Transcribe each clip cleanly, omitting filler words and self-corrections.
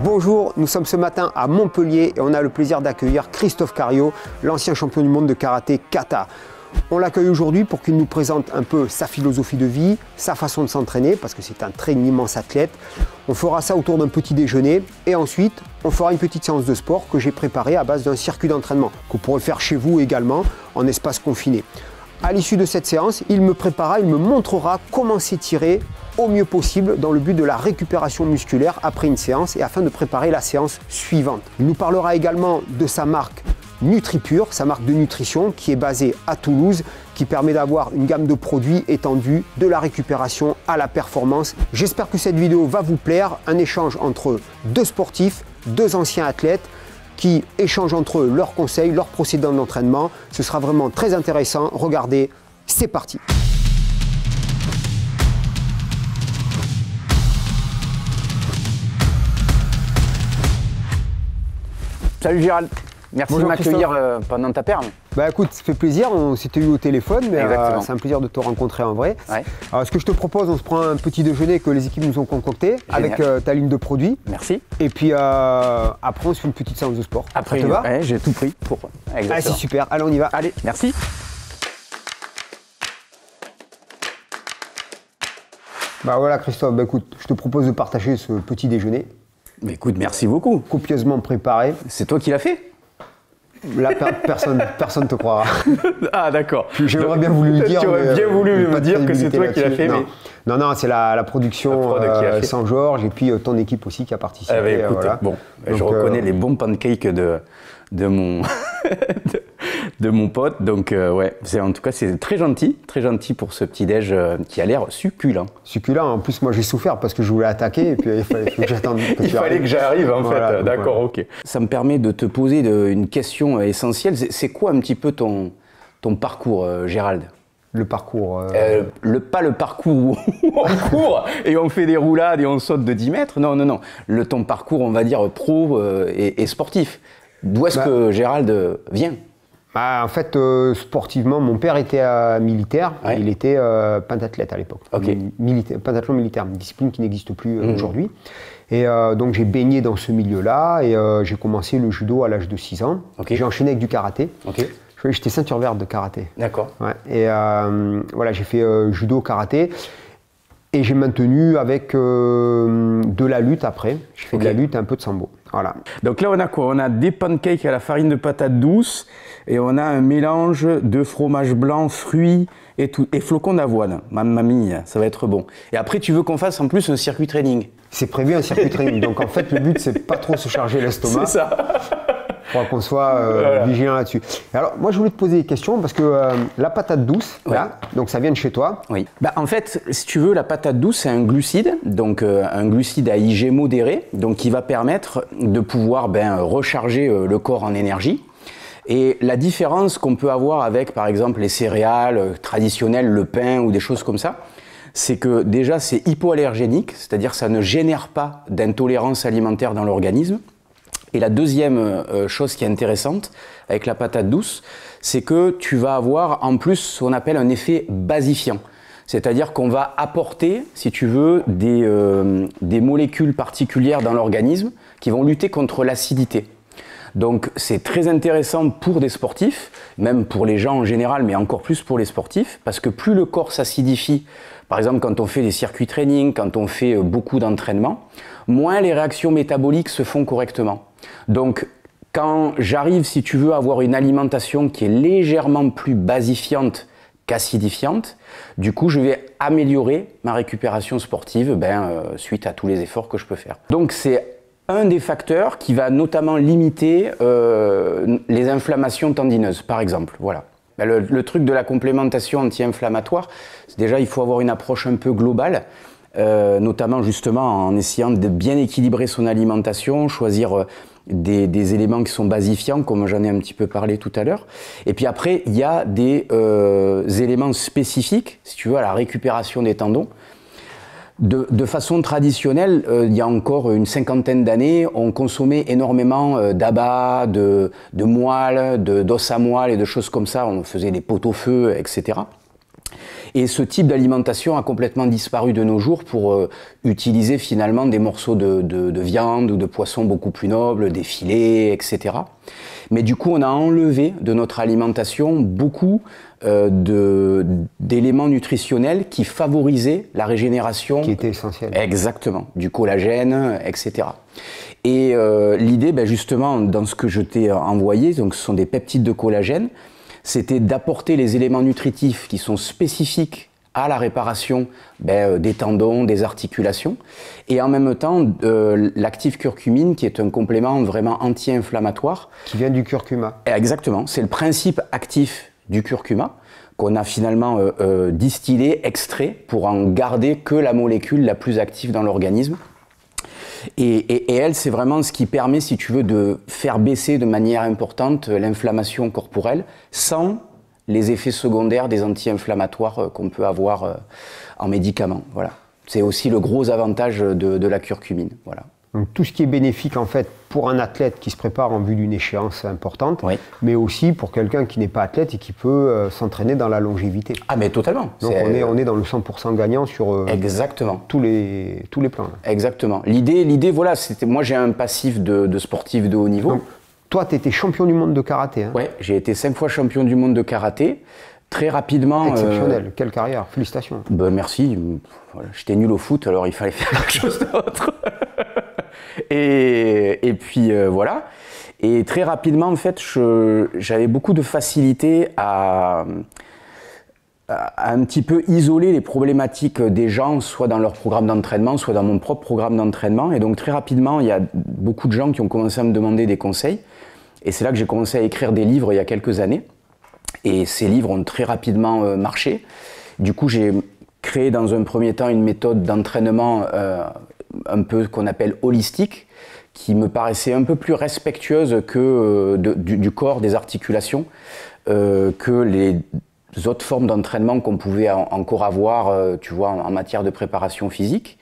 Bonjour, nous sommes ce matin à Montpellier et on a le plaisir d'accueillir Christophe Cario, l'ancien champion du monde de karaté kata. On l'accueille aujourd'hui pour qu'il nous présente un peu sa philosophie de vie, sa façon de s'entraîner, parce que c'est un très immense athlète. On fera ça autour d'un petit déjeuner et ensuite on fera une petite séance de sport que j'ai préparée à base d'un circuit d'entraînement, que vous pourrez faire chez vous également en espace confiné. À l'issue de cette séance, il me montrera comment s'étirer au mieux possible dans le but de la récupération musculaire après une séance et afin de préparer la séance suivante. Il nous parlera également de sa marque NutriPure, sa marque de nutrition qui est basée à Toulouse, qui permet d'avoir une gamme de produits étendue de la récupération à la performance. J'espère que cette vidéo va vous plaire, un échange entre deux sportifs, deux anciens athlètes qui échangent entre eux leurs conseils, leurs procédés d'entraînement. Ce sera vraiment très intéressant. Regardez, c'est parti. Salut Gérald, merci de m'accueillir pendant ta perme. Bah écoute, ça fait plaisir, on s'était eu au téléphone, mais c'est un plaisir de te rencontrer en vrai. Ouais. Alors ce que je te propose, on se prend un petit déjeuner que les équipes nous ont concocté. Génial. Avec ta ligne de produits. Merci. Et puis après on se fait une petite séance de sport. Après, ça te va? Ouais, j'ai tout pris pour. Ah, c'est super, allez on y va. Allez, merci. Bah voilà Christophe, bah écoute, je te propose de partager ce petit déjeuner. Mais écoute, merci beaucoup. Copieusement préparé. C'est toi qui l'as fait? Là, personne te croira. Ah d'accord. J'aurais bien voulu le dire. Tu aurais bien voulu me dire que c'est toi qui l'as fait. Non, mais... non, c'est la production sans Georges et puis ton équipe aussi qui a participé. Ah bah, écoute, voilà. Bon, donc, je reconnais les bons pancakes de mon de mon pote. Donc ouais, en tout cas c'est très gentil pour ce petit déj qui a l'air succulent. Succulent. En plus moi j'ai souffert parce que je voulais attaquer et puis il fallait que j'attende. Il fallait que j'arrive en voilà, fait. D'accord, voilà. ok. Ça me permet de te poser une question essentielle. C'est quoi un petit peu ton parcours, Gérald? Le parcours pas le parcours où on court et on fait des roulades et on saute de 10 mètres. Non. Ton parcours, on va dire, pro et sportif. D'où est-ce que Gérald vient? En fait, sportivement, mon père était militaire. Ouais. Il était pentathlète à l'époque. Okay. Pentathlon militaire, une discipline qui n'existe plus aujourd'hui. Et donc j'ai baigné dans ce milieu-là et j'ai commencé le judo à l'âge de 6 ans. Okay. J'ai enchaîné avec du karaté. Okay. J'étais ceinture verte de karaté. D'accord. Ouais. Et voilà, j'ai fait judo, karaté. Et j'ai maintenu avec de la lutte après. J'ai fait de la lutte et un peu de sambo. Voilà. Donc là, on a quoi? On a des pancakes à la farine de patate douce et on a un mélange de fromage blanc, fruits et flocons d'avoine. Mamma mia, ça va être bon. Et après, tu veux qu'on fasse en plus un circuit training? C'est prévu un circuit training. Donc en fait, le but, c'est pas trop se charger l'estomac. C'est ça. Il faudra qu'on soit vigilant là-dessus. Alors, moi, je voulais te poser des questions parce que la patate douce, là, donc ça vient de chez toi. Oui. En fait, si tu veux, la patate douce, c'est un glucide, donc un glucide à IG modéré, donc qui va permettre de pouvoir recharger le corps en énergie. Et la différence qu'on peut avoir avec, par exemple, les céréales traditionnelles, le pain ou des choses comme ça, c'est que déjà, c'est hypoallergénique, c'est-à-dire ça ne génère pas d'intolérance alimentaire dans l'organisme. Et la deuxième chose qui est intéressante avec la patate douce, c'est que tu vas avoir en plus ce qu'on appelle un effet basifiant. C'est-à-dire qu'on va apporter, si tu veux, des molécules particulières dans l'organisme qui vont lutter contre l'acidité. Donc c'est très intéressant pour des sportifs, même pour les gens en général, mais encore plus pour les sportifs, parce que plus le corps s'acidifie, par exemple quand on fait des circuits training, quand on fait beaucoup d'entraînement, moins les réactions métaboliques se font correctement. Donc quand j'arrive, si tu veux, à avoir une alimentation qui est légèrement plus basifiante qu'acidifiante, du coup je vais améliorer ma récupération sportive suite à tous les efforts que je peux faire. Donc c'est un des facteurs qui va notamment limiter les inflammations tendineuses, par exemple. Voilà. Le truc de la complémentation anti-inflammatoire, c'est déjà il faut avoir une approche un peu globale, notamment justement en essayant de bien équilibrer son alimentation, choisir des éléments qui sont basifiants, comme j'en ai un petit peu parlé tout à l'heure. Et puis après, il y a des éléments spécifiques, si tu veux, à la récupération des tendons. De façon traditionnelle, il y a encore une cinquantaine d'années, on consommait énormément d'abats, de moelle, d'os à moelle et de choses comme ça. On faisait des pot-au-feu, etc. Et ce type d'alimentation a complètement disparu de nos jours pour utiliser finalement des morceaux de viande ou de poisson beaucoup plus nobles, des filets, etc. Mais du coup, on a enlevé de notre alimentation beaucoup d'éléments nutritionnels qui favorisaient la régénération. Qui était essentiel. Exactement, du collagène, etc. Et l'idée, justement, dans ce que je t'ai envoyé, donc ce sont des peptides de collagène, c'était d'apporter les éléments nutritifs qui sont spécifiques à la réparation des tendons, des articulations, et en même temps l'active curcumine qui est un complément vraiment anti-inflammatoire. Qui vient du curcuma. Exactement, c'est le principe actif du curcuma qu'on a finalement distillé, extrait, pour en garder que la molécule la plus active dans l'organisme. Et elle, c'est vraiment ce qui permet, si tu veux, de faire baisser de manière importante l'inflammation corporelle sans les effets secondaires des anti-inflammatoires qu'on peut avoir en médicaments. Voilà. C'est aussi le gros avantage de la curcumine. Voilà. Donc tout ce qui est bénéfique en fait pour un athlète qui se prépare en vue d'une échéance importante, oui. Mais aussi pour quelqu'un qui n'est pas athlète et qui peut s'entraîner dans la longévité. Ah mais totalement. Donc on est dans le 100% gagnant sur exactement. tous les plans. Là. Exactement. L'idée, voilà, c'était, moi j'ai un passif de sportif de haut niveau. Donc, toi, tu étais champion du monde de karaté. Hein. Oui, j'ai été 5 fois champion du monde de karaté. Très rapidement... Exceptionnel, quelle carrière, félicitations. Merci, voilà, j'étais nul au foot, alors il fallait faire quelque chose d'autre. et puis voilà. Et très rapidement, en fait, j'avais beaucoup de facilité à un petit peu isoler les problématiques des gens, soit dans leur programme d'entraînement, soit dans mon propre programme d'entraînement. Et donc très rapidement, il y a beaucoup de gens qui ont commencé à me demander des conseils. Et c'est là que j'ai commencé à écrire des livres il y a quelques années. Et ces livres ont très rapidement marché. Du coup, j'ai créé dans un premier temps une méthode d'entraînement un peu qu'on appelle holistique, qui me paraissait un peu plus respectueuse que du corps, des articulations, que les autres formes d'entraînement qu'on pouvait encore avoir, tu vois, en matière de préparation physique.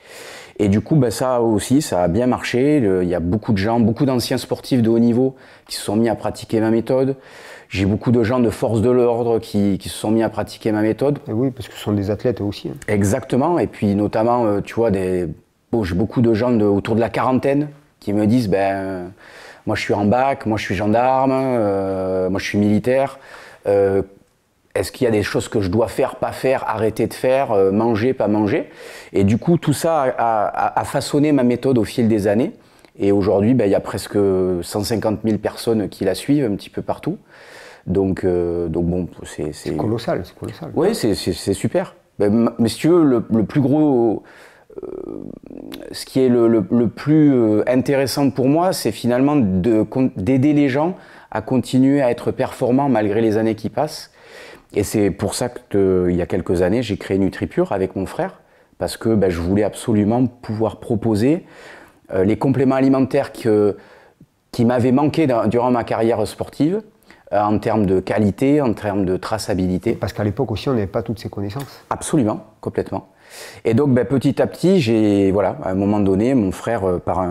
Et du coup, ça aussi, ça a bien marché. Il y a beaucoup de gens, beaucoup d'anciens sportifs de haut niveau qui se sont mis à pratiquer ma méthode. J'ai beaucoup de gens de force de l'ordre qui se sont mis à pratiquer ma méthode. Et oui, parce que ce sont des athlètes aussi. Hein. Exactement. Et puis notamment, tu vois, j'ai beaucoup de gens autour de la quarantaine qui me disent, moi je suis en bac, moi je suis gendarme, moi je suis militaire. Est-ce qu'il y a des choses que je dois faire, pas faire, arrêter de faire, manger, pas manger? Et du coup, tout ça a façonné ma méthode au fil des années. Et aujourd'hui, il y a presque 150 000 personnes qui la suivent un petit peu partout. Donc bon, c'est colossal, c'est colossal. Oui, c'est super. Mais si tu veux, le plus gros... ce qui est le plus intéressant pour moi, c'est finalement d'aider les gens à continuer à être performants malgré les années qui passent. Et c'est pour ça qu'il y a quelques années, j'ai créé NutriPure avec mon frère, parce que je voulais absolument pouvoir proposer les compléments alimentaires qui m'avaient manqué durant ma carrière sportive, en termes de qualité, en termes de traçabilité. Parce qu'à l'époque aussi, on n'avait pas toutes ces connaissances. Absolument, complètement. Et donc petit à petit, à un moment donné, mon frère, par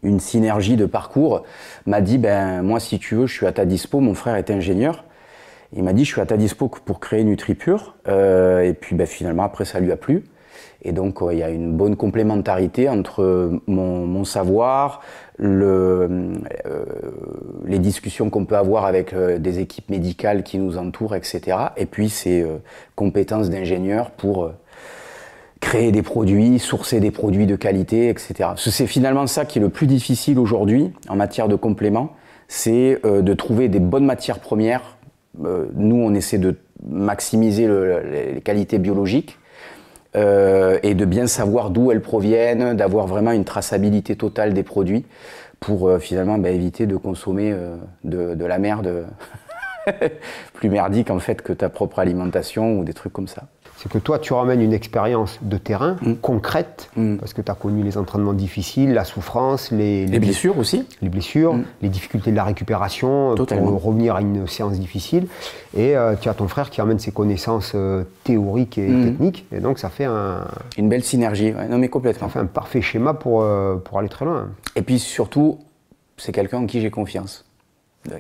une synergie de parcours, m'a dit, moi si tu veux, je suis à ta dispo. Mon frère est ingénieur. Il m'a dit, je suis à ta dispo pour créer NutriPure. Et puis finalement, après, ça lui a plu. Et donc, il y a une bonne complémentarité entre mon savoir, les discussions qu'on peut avoir avec des équipes médicales qui nous entourent, etc. Et puis, ces compétences d'ingénieur pour créer des produits, sourcer des produits de qualité, etc. C'est finalement ça qui est le plus difficile aujourd'hui en matière de compléments, c'est de trouver des bonnes matières premières. Nous, on essaie de maximiser les qualités biologiques et de bien savoir d'où elles proviennent, d'avoir vraiment une traçabilité totale des produits pour finalement éviter de consommer de la merde plus merdique en fait que ta propre alimentation ou des trucs comme ça. C'est que toi, tu ramènes une expérience de terrain concrète, parce que tu as connu les entraînements difficiles, la souffrance, les blessures aussi. Les blessures, les difficultés de la récupération, totalement, pour revenir à une séance difficile. Et tu as ton frère qui amène ses connaissances théoriques et techniques. Et donc, ça fait une belle synergie, ouais. Non mais complètement. Ça fait un parfait schéma pour aller très loin. Et puis surtout, c'est quelqu'un en qui j'ai confiance.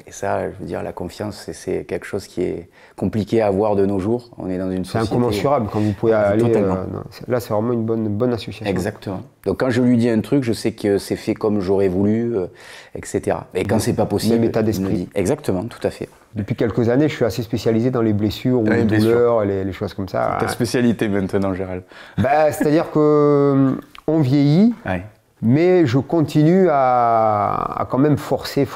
Et ça, je veux dire, la confiance, c'est quelque chose qui est compliqué à avoir de nos jours. On est dans une société... C'est incommensurable quand vous pouvez aller... là, c'est vraiment une bonne association. Exactement. Donc quand je lui dis un truc, je sais que c'est fait comme j'aurais voulu, etc. Et quand c'est pas possible... Même état d'esprit. Exactement, tout à fait. Depuis quelques années, je suis assez spécialisé dans les blessures ou les douleurs, les choses comme ça. C'est ta spécialité maintenant, Gérald. C'est-à-dire qu'on vieillit, mais je continue à quand même forcer.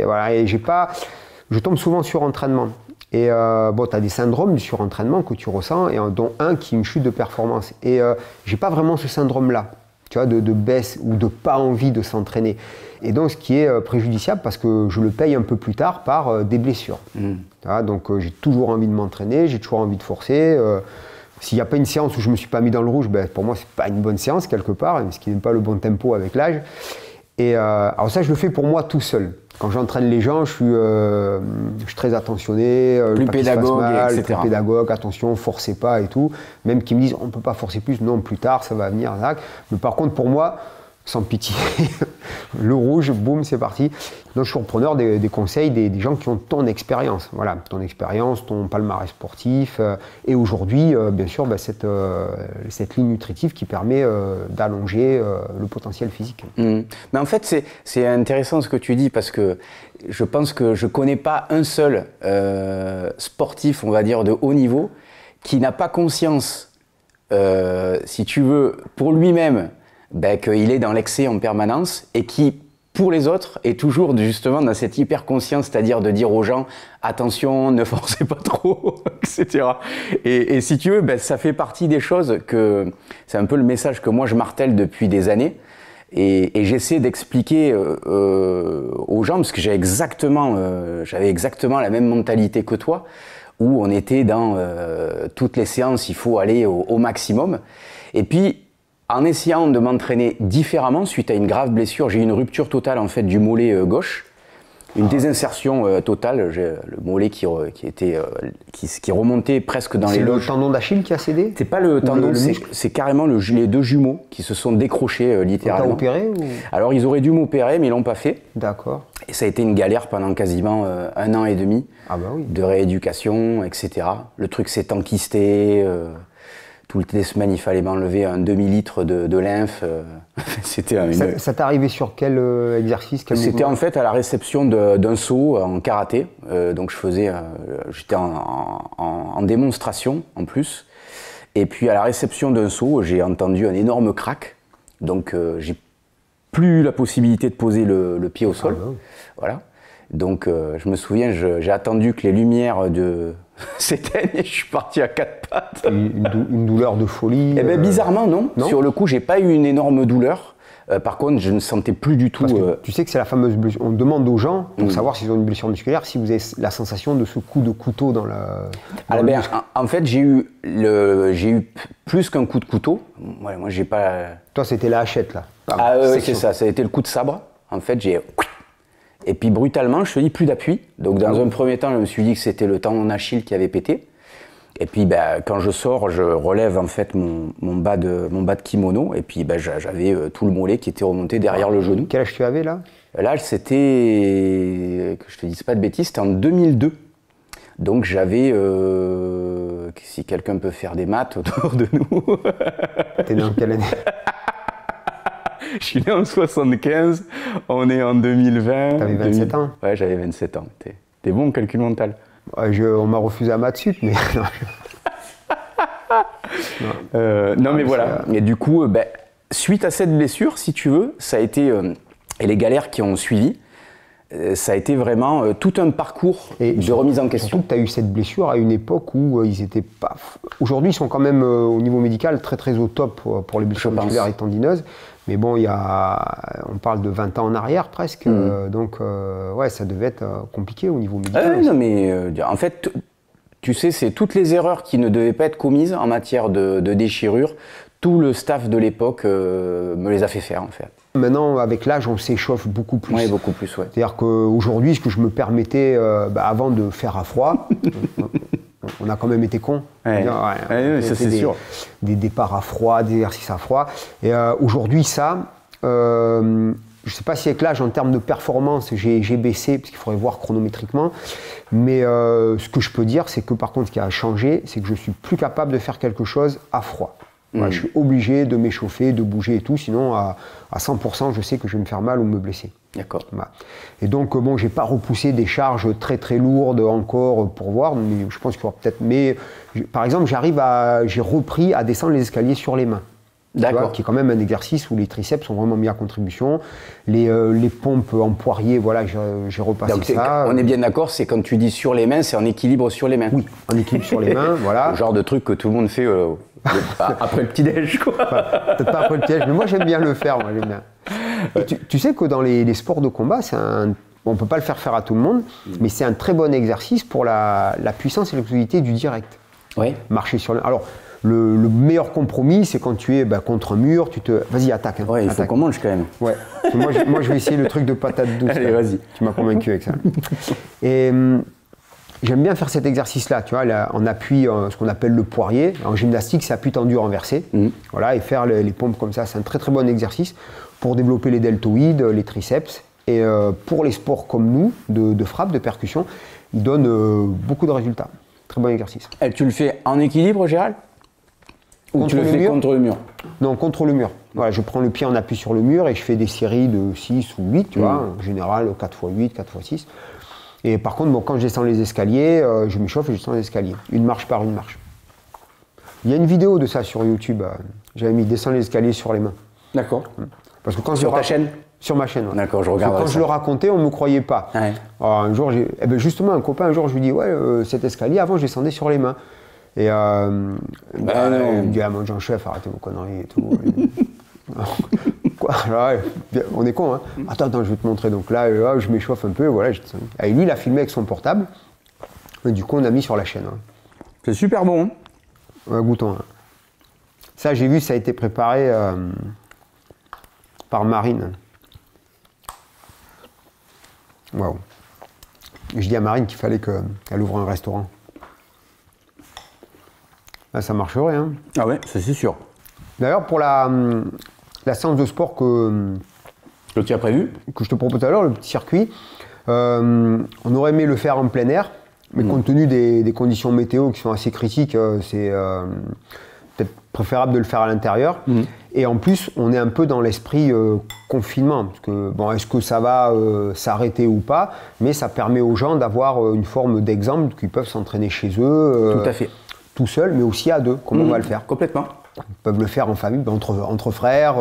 Voilà. Et je tombe souvent sur entraînement. Et tu as des syndromes du surentraînement que tu ressens, et dont un qui est une chute de performance. Et j'ai pas vraiment ce syndrome-là, tu vois, de baisse ou de pas envie de s'entraîner. Et donc, ce qui est préjudiciable, parce que je le paye un peu plus tard par des blessures. Donc, j'ai toujours envie de m'entraîner, j'ai toujours envie de forcer. S'il n'y a pas une séance où je ne me suis pas mis dans le rouge, pour moi, ce n'est pas une bonne séance quelque part, ce qui n'est pas le bon tempo avec l'âge. Et alors ça, je le fais pour moi tout seul. Quand j'entraîne les gens, je suis très attentionné, plus pédagogue, etc. Plus pédagogue, attention, forcez pas et tout. Même qu'ils me disent, on ne peut pas forcer plus, non, plus tard, ça va venir. Mais par contre, pour moi, sans pitié, le rouge, boum, c'est parti. Donc je suis repreneur des conseils des gens qui ont ton expérience. Voilà, ton expérience, ton palmarès sportif. Et aujourd'hui, bien sûr, cette ligne nutritive qui permet d'allonger le potentiel physique. Mais en fait, c'est intéressant ce que tu dis, parce que je pense que je ne connais pas un seul sportif, on va dire, de haut niveau, qui n'a pas conscience, si tu veux, pour lui-même, qu'il est dans l'excès en permanence, et qui, pour les autres, est toujours justement dans cette hyper-conscience, c'est-à-dire de dire aux gens « attention, ne forcez pas trop », etc. Et si tu veux, ça fait partie des choses que... C'est un peu le message que moi je martèle depuis des années, et j'essaie d'expliquer aux gens, parce que j'avais exactement la même mentalité que toi, où on était dans toutes les séances, il faut aller au maximum. Et puis, en essayant de m'entraîner différemment, suite à une grave blessure, j'ai eu une rupture totale en fait du mollet gauche, une désinsertion totale, j'ai le mollet qui remontait presque dans les loges. C'est le tendon d'Achille qui a cédé? C'est pas le tendon, c'est carrément les deux jumeaux qui se sont décrochés littéralement. T'as opéré ou... Alors ils auraient dû m'opérer, mais ils l'ont pas fait. D'accord. Et ça a été une galère pendant quasiment 1 an et demi de rééducation, etc. Le truc s'est enquisté. Toutes les semaines, il fallait m'enlever un demi-litre de lymphe. Ça t'est arrivé sur quel exercice, quel C'était en fait à la réception d'un saut en karaté. Donc j'étais en démonstration en plus. Et puis à la réception d'un saut, j'ai entendu un énorme crack. Donc j'ai plus eu la possibilité de poser le pied au sol. Voilà. Donc je me souviens, j'ai attendu que les lumières s'éteignent et je suis parti à 4 pattes. Une douleur de folie? Eh bien bizarrement non. Sur le coup, j'ai pas eu une énorme douleur. Par contre, je ne sentais plus du tout... Parce que tu sais que c'est la fameuse blessure. On demande aux gens, pour savoir s'ils ont une blessure musculaire, si vous avez la sensation de ce coup de couteau dans le muscle. En fait, j'ai eu plus qu'un coup de couteau. Ouais, moi, j'ai pas... Toi, c'était la hachette, là. C'est ça. Ça a été le coup de sabre. En fait, j'ai... Et puis brutalement, je te dis, plus d'appui. Donc dans un premier temps, je me suis dit que c'était le tendon d'Achille qui avait pété. Et puis quand je sors, je relève en fait mon bas de kimono. Et puis j'avais tout le mollet qui était remonté derrière le genou. Quel âge tu avais là? L'âge, c'était, que je te dise pas de bêtises, c'était en 2002. Donc j'avais, si quelqu'un peut faire des maths autour de nous. T'es né en quelle année? Je suis né en 75, on est en 2020. T'avais 27 ans? Ouais, j'avais 27 ans. T'es bon en calcul mental? On m'a refusé à maths sup, mais... non mais voilà. Et du coup, suite à cette blessure, si tu veux, ça a été... et les galères qui ont suivi, ça a été vraiment tout un parcours de remise en question. Surtout que tu as eu cette blessure à une époque où ils étaient pas... Aujourd'hui, ils sont quand même au niveau médical très au top pour les blessures musculaires et tendineuses. Mais bon, on parle de 20 ans en arrière presque. Donc, ouais, ça devait être compliqué au niveau médical. Non, mais en fait, tu sais, c'est toutes les erreurs qui ne devaient pas être commises en matière de déchirure. Tout le staff de l'époque me les a fait faire, en fait. Maintenant, avec l'âge, on s'échauffe beaucoup plus. Oui, beaucoup plus, ouais. C'est-à-dire qu'aujourd'hui, ce que je me permettais avant de faire à froid, on a quand même été cons. Ouais. Ça c'est sûr. Des départs à froid, des exercices à froid. Et aujourd'hui, ça, je ne sais pas si avec l'âge, en termes de performance, j'ai baissé, parce qu'il faudrait voir chronométriquement. Mais ce que je peux dire, c'est que par contre, ce qui a changé, c'est que je suis plus capable de faire quelque chose à froid. Voilà, je suis obligé de m'échauffer, de bouger et tout, sinon à 100%, je sais que je vais me faire mal ou me blesser. D'accord. Voilà. Et donc, bon, j'ai pas repoussé des charges très très lourdes encore pour voir, mais je pense qu'il faudra peut-être. Mais par exemple, j'ai repris à descendre les escaliers sur les mains. D'accord. Qui est quand même un exercice où les triceps sont vraiment mis à contribution. Les pompes en poirier, voilà, j'ai repassé donc, ça. On est bien d'accord, c'est quand tu dis sur les mains, c'est en équilibre sur les mains. Oui, en équilibre sur les mains, voilà. Le genre de truc que tout le monde fait après le petit-déj, quoi. Enfin, peut-être pas après le piège, mais moi j'aime bien le faire, moi j'aime bien. Et tu sais que dans les sports de combat, on ne peut pas le faire à tout le monde, mais c'est un très bon exercice pour la puissance et l'explosivité du direct. Oui. Marcher sur le... Alors, le meilleur compromis, c'est quand tu es contre un mur, vas-y, attaque. Hein, ouais, il attaque. faut qu'on mange quand même. Ouais. moi, je vais essayer le truc de patate douce. Allez, vas-y. Tu m'as convaincu avec ça. Et j'aime bien faire cet exercice-là, tu vois, là, en appui, ce qu'on appelle le poirier. En gymnastique, c'est appui tendu renversé. Voilà, et faire les pompes comme ça, c'est un très très bon exercice pour développer les deltoïdes, les triceps. Et pour les sports comme nous, de frappe, de percussion, il donne beaucoup de résultats. Très bon exercice. Et tu le fais en équilibre, Gérald ? Ou tu le fais contre le mur? Non, contre le mur. Voilà, je prends le pied en appui sur le mur et je fais des séries de 6 ou 8, tu vois, en général 4x8, 4x6. Et par contre, bon, quand je descends les escaliers, je m'échauffe et je descends les escaliers, une marche par une marche. Il y a une vidéo de ça sur YouTube, j'avais mis descendre les escaliers sur les mains. D'accord. Parce que quand sur ta chaîne? Sur ma chaîne. Ouais. D'accord, je regarde. Quand je le racontais, on ne me croyait pas. Ouais. Alors, un jour, justement, un copain, un jour, je lui dis, ouais, cet escalier, avant, je descendais sur les mains. Et non. il me dit, ah, mon Jean-Chef, arrêtez vos conneries et tout. Quoi, là, on est con, hein. Attends, je vais te montrer. Donc là, je m'échauffe un peu, voilà. Et lui, il a filmé avec son portable. Et du coup, on a mis sur la chaîne. Hein. C'est super bon. Hein. Ouais, goûtons. Hein. Ça, j'ai vu, ça a été préparé par Marine. Waouh. Je dis à Marine qu'il fallait qu'elle ouvre un restaurant. Là, ça marcherait. Hein. Ah ouais, ça c'est sûr. D'ailleurs, pour la séance de sport que tu as prévu, que je te propose tout à l'heure, le petit circuit, on aurait aimé le faire en plein air, mais compte tenu des conditions météo qui sont assez critiques, c'est peut-être préférable de le faire à l'intérieur. Et en plus, on est un peu dans l'esprit confinement, parce que bon, est-ce que ça va s'arrêter ou pas, mais ça permet aux gens d'avoir une forme d'exemple qu'ils peuvent s'entraîner chez eux. Tout à fait. Tout seul, mais aussi à deux, comme on va le faire. Complètement. Ils peuvent le faire en famille, entre frères,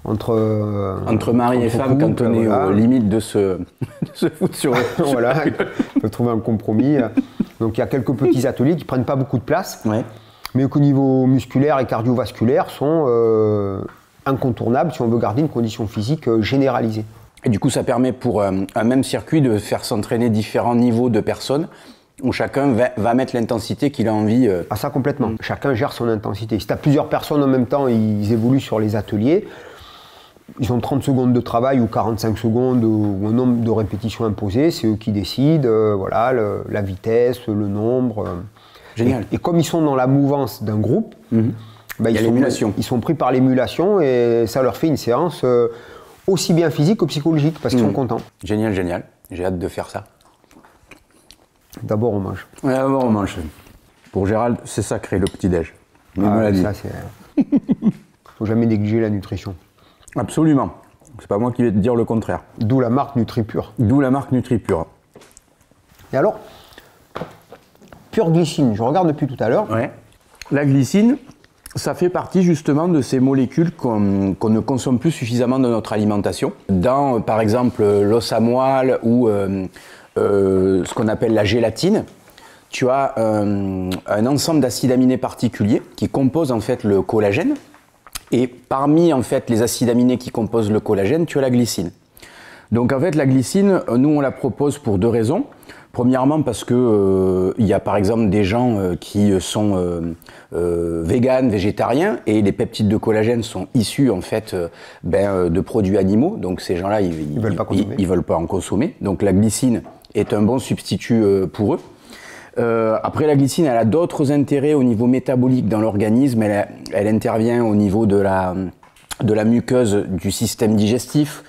entre mari et femme, quand on est aux limites de se foutre sur eux. Voilà, ils peuvent trouver un compromis. Donc il y a quelques petits ateliers qui ne prennent pas beaucoup de place, mais qu'au niveau musculaire et cardiovasculaire sont incontournables si on veut garder une condition physique généralisée. Et du coup, ça permet pour un même circuit de faire s'entraîner différents niveaux de personnes, où chacun va mettre l'intensité qu'il a envie. Ah ça complètement, chacun gère son intensité. Si tu as plusieurs personnes en même temps, ils évoluent sur les ateliers, ils ont 30 secondes de travail ou 45 secondes ou un nombre de répétitions imposées, c'est eux qui décident, voilà, la vitesse, le nombre. Génial. Et comme ils sont dans la mouvance d'un groupe, ils sont pris par l'émulation et ça leur fait une séance aussi bien physique que psychologique parce qu'ils sont contents. Génial, génial. J'ai hâte de faire ça. D'abord, on mange. Ouais, d'abord, on mange. Pour Gérald, c'est sacré le petit-déj. Ça, c'est... Faut jamais négliger la nutrition. Absolument. C'est pas moi qui vais te dire le contraire. D'où la marque NutriPure. D'où la marque NutriPure. Et alors, pure glycine, je regarde depuis tout à l'heure. Ouais. La glycine, ça fait partie justement de ces molécules qu'on ne consomme plus suffisamment dans notre alimentation. Dans, par exemple, l'os à moelle ou ce qu'on appelle la gélatine, tu as un ensemble d'acides aminés particuliers qui composent en fait le collagène. Et parmi en fait les acides aminés qui composent le collagène, tu as la glycine. Donc en fait la glycine, nous on la propose pour deux raisons. Premièrement parce que il y a par exemple des gens qui sont véganes, végétariens, et les peptides de collagène sont issus en fait de produits animaux. Donc ces gens-là ils veulent pas en consommer. Donc la glycine est un bon substitut pour eux. Après la glycine, elle a d'autres intérêts au niveau métabolique dans l'organisme. Elle intervient au niveau de de la muqueuse du système digestif.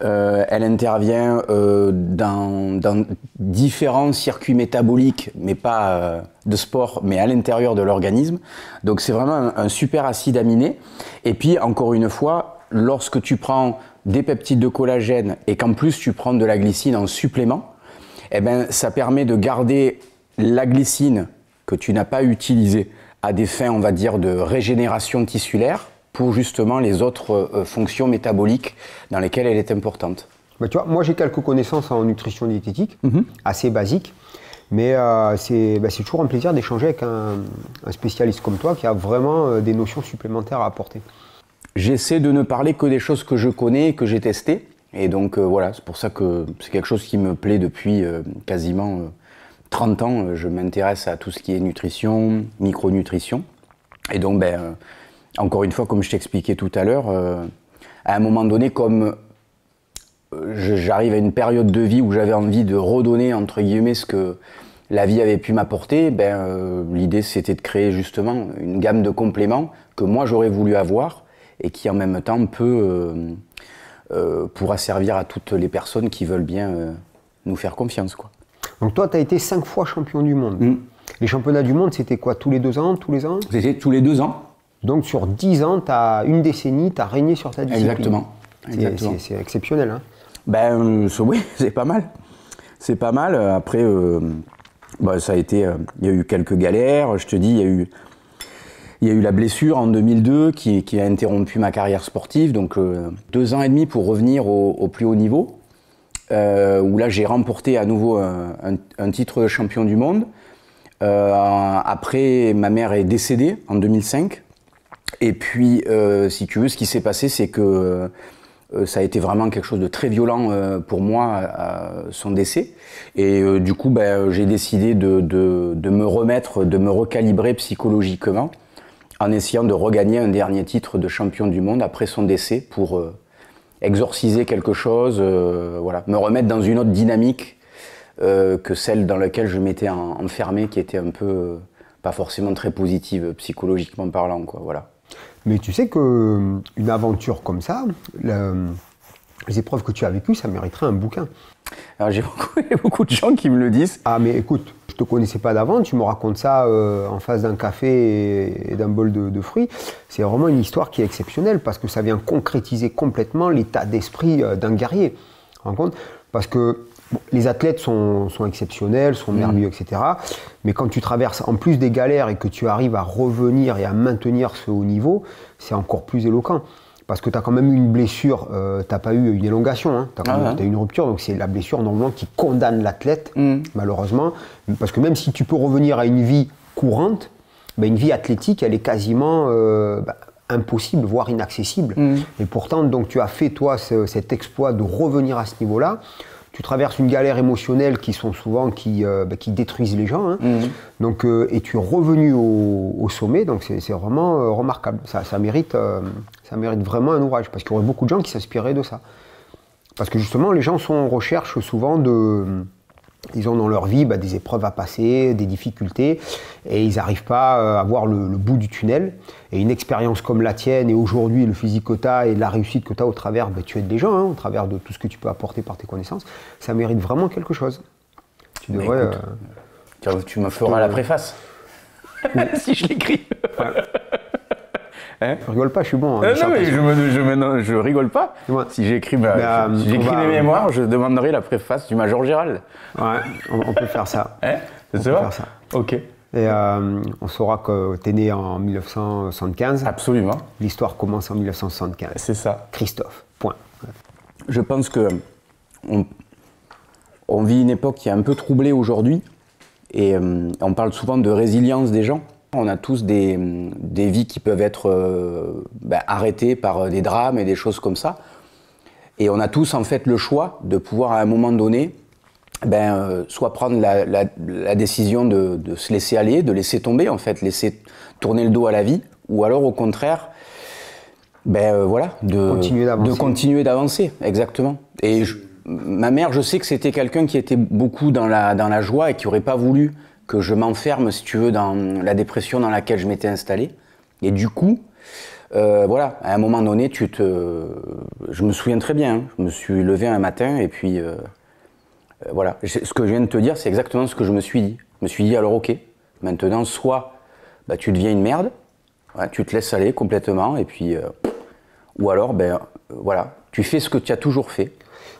Elle intervient dans différents circuits métaboliques, mais pas de sport, mais à l'intérieur de l'organisme. Donc c'est vraiment un super acide aminé. Et puis, encore une fois, lorsque tu prends des peptides de collagène et qu'en plus tu prends de la glycine en supplément, eh ben, ça permet de garder la glycine que tu n'as pas utilisée à des fins, on va dire, de régénération tissulaire, pour justement les autres fonctions métaboliques dans lesquelles elle est importante. Bah, tu vois, moi j'ai quelques connaissances en nutrition diététique, assez basiques, mais c'est toujours un plaisir d'échanger avec un spécialiste comme toi qui a vraiment des notions supplémentaires à apporter. J'essaie de ne parler que des choses que je connais et que j'ai testées, et donc voilà, c'est pour ça que c'est quelque chose qui me plaît depuis quasiment 30 ans. Je m'intéresse à tout ce qui est nutrition, micronutrition, et donc encore une fois, comme je t'expliquais tout à l'heure, à un moment donné, comme j'arrive à une période de vie où j'avais envie de redonner, entre guillemets, ce que la vie avait pu m'apporter, l'idée c'était de créer justement une gamme de compléments que moi j'aurais voulu avoir et qui en même temps pourra servir à toutes les personnes qui veulent bien nous faire confiance, quoi. Donc toi, tu as été 5 fois champion du monde. Les championnats du monde, c'était quoi? Tous les 2 ans? Tous les ans? C'était tous les 2 ans. Donc sur 10 ans, une décennie, tu as régné sur ta discipline. Exactement. C'est exceptionnel. Hein? Oui, c'est pas mal. C'est pas mal. Après, ça a été, il y a eu quelques galères. Je te dis, il y a eu la blessure en 2002 qui a interrompu ma carrière sportive. Donc 2 ans et demi pour revenir au plus haut niveau. Où là, j'ai remporté à nouveau un titre de champion du monde. Après, ma mère est décédée en 2005. Et puis, si tu veux, ce qui s'est passé, c'est que ça a été vraiment quelque chose de très violent pour moi, son décès. Et du coup, j'ai décidé de me remettre, de me recalibrer psychologiquement en essayant de regagner un dernier titre de champion du monde après son décès pour exorciser quelque chose, me remettre dans une autre dynamique que celle dans laquelle je m'étais enfermé, qui était un peu pas forcément très positive psychologiquement parlant, quoi, voilà. Mais tu sais qu'une aventure comme ça, les épreuves que tu as vécues, ça mériterait un bouquin. Alors j'ai beaucoup de gens qui me le disent. Ah mais écoute, je te connaissais pas d'avant, tu me racontes ça en face d'un café et d'un bol de fruits. C'est vraiment une histoire qui est exceptionnelle parce que ça vient concrétiser complètement l'état d'esprit d'un guerrier. Tu te rends compte? Parce que les athlètes sont exceptionnels, sont merveilleux, etc. Mais quand tu traverses en plus des galères et que tu arrives à revenir et à maintenir ce haut niveau, c'est encore plus éloquent. Parce que tu as quand même eu une blessure, tu n'as pas eu une élongation, hein, tu as eu une rupture, donc c'est la blessure normalement qui condamne l'athlète, malheureusement. Parce que même si tu peux revenir à une vie courante, une vie athlétique, elle est quasiment impossible, voire inaccessible. Et pourtant, donc, tu as fait, toi, cet exploit de revenir à ce niveau-là. Tu traverses une galère émotionnelle qui sont souvent qui détruisent les gens. Hein. Donc, et tu es revenu au sommet, donc c'est vraiment remarquable. Ça mérite vraiment un ouvrage, parce qu'il y aurait beaucoup de gens qui s'inspireraient de ça. Parce que justement, les gens sont en recherche souvent ils ont dans leur vie des épreuves à passer, des difficultés, et ils n'arrivent pas à voir le bout du tunnel. Et une expérience comme la tienne, et aujourd'hui le physique que tu as et la réussite que tu as au travers, tu aides les gens, hein, au travers de tout ce que tu peux apporter par tes connaissances, ça mérite vraiment quelque chose. Tu devrais... tu me feras la préface, si je l'écris. Hein? Je rigole pas, je suis bon. Hein, non, mais je rigole pas. Si j'écris mes mémoires, je demanderai la préface du Major Gérald. Ouais, on peut faire ça. C'est ça. Ok. Et on saura que tu es né en 1975. Absolument. L'histoire commence en 1975. C'est ça. Christophe, point. Je pense que on vit une époque qui est un peu troublée aujourd'hui. Et on parle souvent de résilience des gens. On a tous des vies qui peuvent être arrêtées par des drames et des choses comme ça. Et on a tous en fait le choix de pouvoir à un moment donné soit prendre la décision de se laisser aller, de laisser tomber en fait, laisser tourner le dos à la vie, ou alors au contraire de continuer d'avancer, exactement. Et ma mère, je sais que c'était quelqu'un qui était beaucoup dans la joie et qui n'aurait pas voulu que je m'enferme, si tu veux, dans la dépression dans laquelle je m'étais installé. Et du coup, voilà, à un moment donné, je me souviens très bien, hein, je me suis levé un matin et puis voilà. Ce que je viens de te dire, c'est exactement ce que je me suis dit. Je me suis dit, alors ok, maintenant, soit bah, tu deviens une merde, ouais, tu te laisses aller complètement, et puis, ou alors, ben voilà, tu fais ce que tu as toujours fait.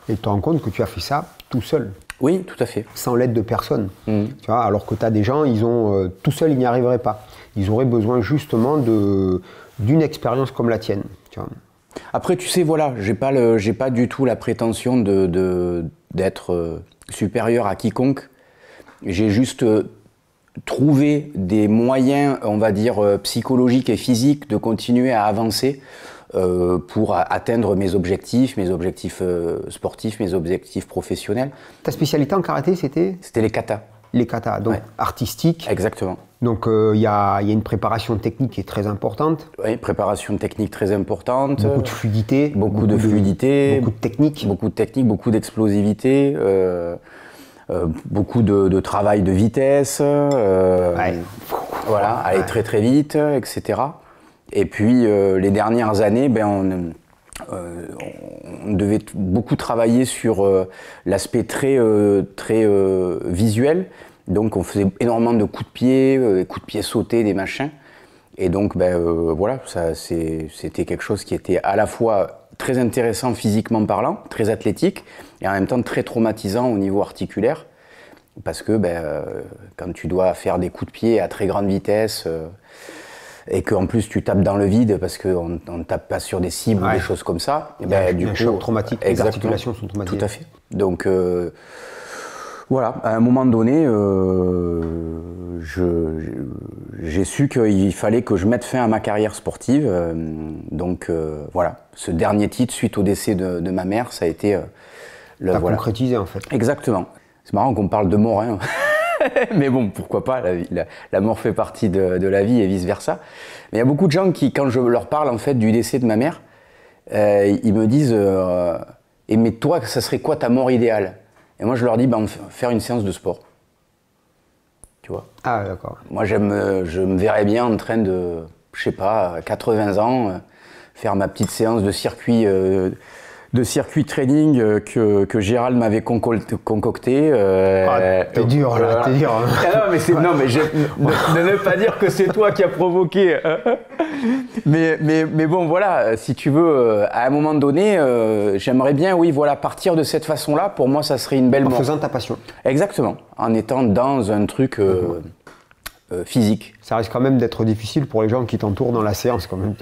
Et tu te rends compte que tu as fait ça tout seul. Oui, tout à fait. Sans l'aide de personne. Tu vois, alors que tu as des gens, tout seuls, ils n'y arriveraient pas. Ils auraient besoin justement d'une expérience comme la tienne. Tu vois. Après, tu sais, voilà, j'ai pas du tout la prétention d'être supérieur à quiconque. J'ai juste trouvé des moyens, on va dire, psychologiques et physiques de continuer à avancer pour atteindre mes objectifs sportifs, mes objectifs professionnels. Ta spécialité en karaté, c'était? C'était les katas. Les katas, donc artistiques. Exactement. Donc il y a une préparation technique qui est très importante. Oui, préparation technique très importante. Beaucoup de fluidité. Beaucoup de fluidité. Beaucoup de technique. Beaucoup de technique, beaucoup d'explosivité. Beaucoup de travail de vitesse. Voilà, aller très très vite, etc. Et puis les dernières années, ben, on devait beaucoup travailler sur l'aspect très visuel. Donc on faisait énormément de coups de pied sautés, des machins. Et donc ben, voilà, c'était quelque chose qui était à la fois très intéressant physiquement parlant, très athlétique, et en même temps très traumatisant au niveau articulaire. Parce que ben, quand tu dois faire des coups de pied à très grande vitesse, et qu'en plus tu tapes dans le vide parce qu'on ne tape pas sur des cibles ou des choses comme ça, et ben, du coup, choc traumatique, les articulations sont traumatisées. Tout à fait. Donc voilà, à un moment donné, j'ai su qu'il fallait que je mette fin à ma carrière sportive. Donc voilà, ce dernier titre, suite au décès de ma mère, ça a été T'as concrétisé en fait. Exactement. C'est marrant qu'on parle de mort, hein. Mais bon, pourquoi pas, la mort fait partie de la vie et vice-versa. Mais il y a beaucoup de gens qui, quand je leur parle en fait du décès de ma mère, ils me disent mais toi, ça serait quoi ta mort idéale? Et moi je leur dis faire une séance de sport. Tu vois? Ah d'accord. Moi je me verrais bien en train de, je sais pas, 80 ans, faire ma petite séance de circuit training que Gérald m'avait concocté. T'es dur là, t'es dur. Hein. Ah non, mais ne veux pas dire que c'est toi qui as provoqué. mais bon, voilà, si tu veux, à un moment donné, j'aimerais bien, oui, voilà, partir de cette façon-là. Pour moi, ça serait une belle mort. En faisant ta passion. Exactement, en étant dans un truc physique. Ça risque quand même d'être difficile pour les gens qui t'entourent dans la séance quand même.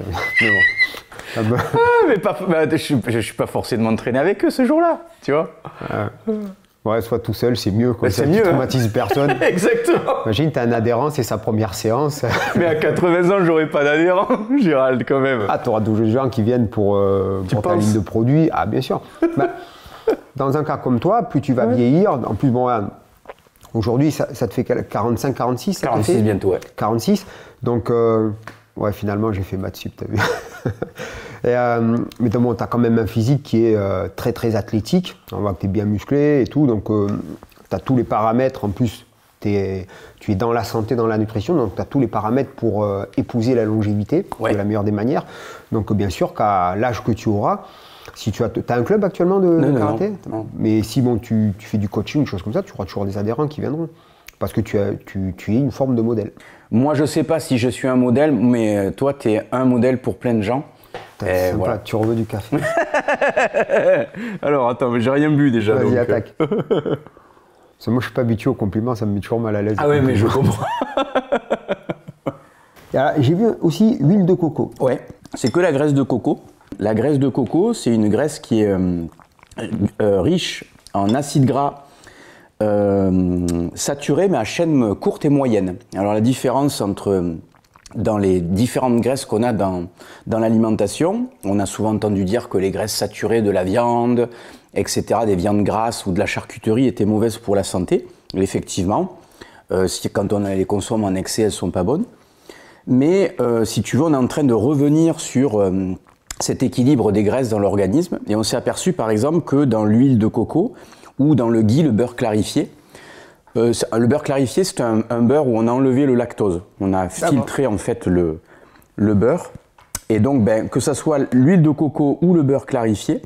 Mais bon. Je suis pas forcé de m'entraîner avec eux ce jour-là, tu vois. Ouais, soit tout seul, c'est mieux. C'est mieux. Tu traumatises personne. Exactement. Imagine, t'as un adhérent, c'est sa première séance. Mais à 80 ans, j'aurais pas d'adhérent, Gérald, quand même. Ah, t'auras toujours des gens qui viennent pour ta ligne de produits. Ah, bien sûr. Dans un cas comme toi, plus tu vas vieillir, en plus, bon, aujourd'hui, ça te fait 45, 46 46 bientôt, ouais. 46. Donc, ouais, finalement, j'ai fait maths sup, t'as vu. Mais bon, tu as quand même un physique qui est très très athlétique. On voit que tu es bien musclé et tout, donc tu as tous les paramètres. En plus, tu es dans la santé, dans la nutrition, donc tu as tous les paramètres pour épouser la longévité de la meilleure des manières. Donc bien sûr qu'à l'âge que tu auras, si tu as un club actuellement de karaté, non. Mais si bon, tu fais du coaching, une chose comme ça, tu auras toujours des adhérents qui viendront. Parce que tu es une forme de modèle. Moi, je sais pas si je suis un modèle, mais toi, tu es un modèle pour plein de gens. Voilà. Tu reveux du café. Alors, attends, mais j'ai rien bu déjà. Vas-y, attaque. Moi, je suis pas habitué aux compliments, ça me met toujours mal à l'aise. Ah ouais, mais je comprends. J'ai vu aussi huile de coco. Ouais, c'est que la graisse de coco. La graisse de coco, c'est une graisse qui est riche en acides gras saturés, mais à chaîne courte et moyenne. Alors, la différence dans les différentes graisses qu'on a dans l'alimentation, on a souvent entendu dire que les graisses saturées de la viande, etc., des viandes grasses ou de la charcuterie étaient mauvaises pour la santé. Et effectivement, quand on les consomme en excès, elles ne sont pas bonnes. Mais si tu veux, on est en train de revenir sur cet équilibre des graisses dans l'organisme. Et on s'est aperçu par exemple que dans l'huile de coco ou dans le ghee, le beurre clarifié, le beurre clarifié, c'est un beurre où on a enlevé le lactose. On a filtré en fait le beurre Et donc, ben, que ce soit l'huile de coco ou le beurre clarifié,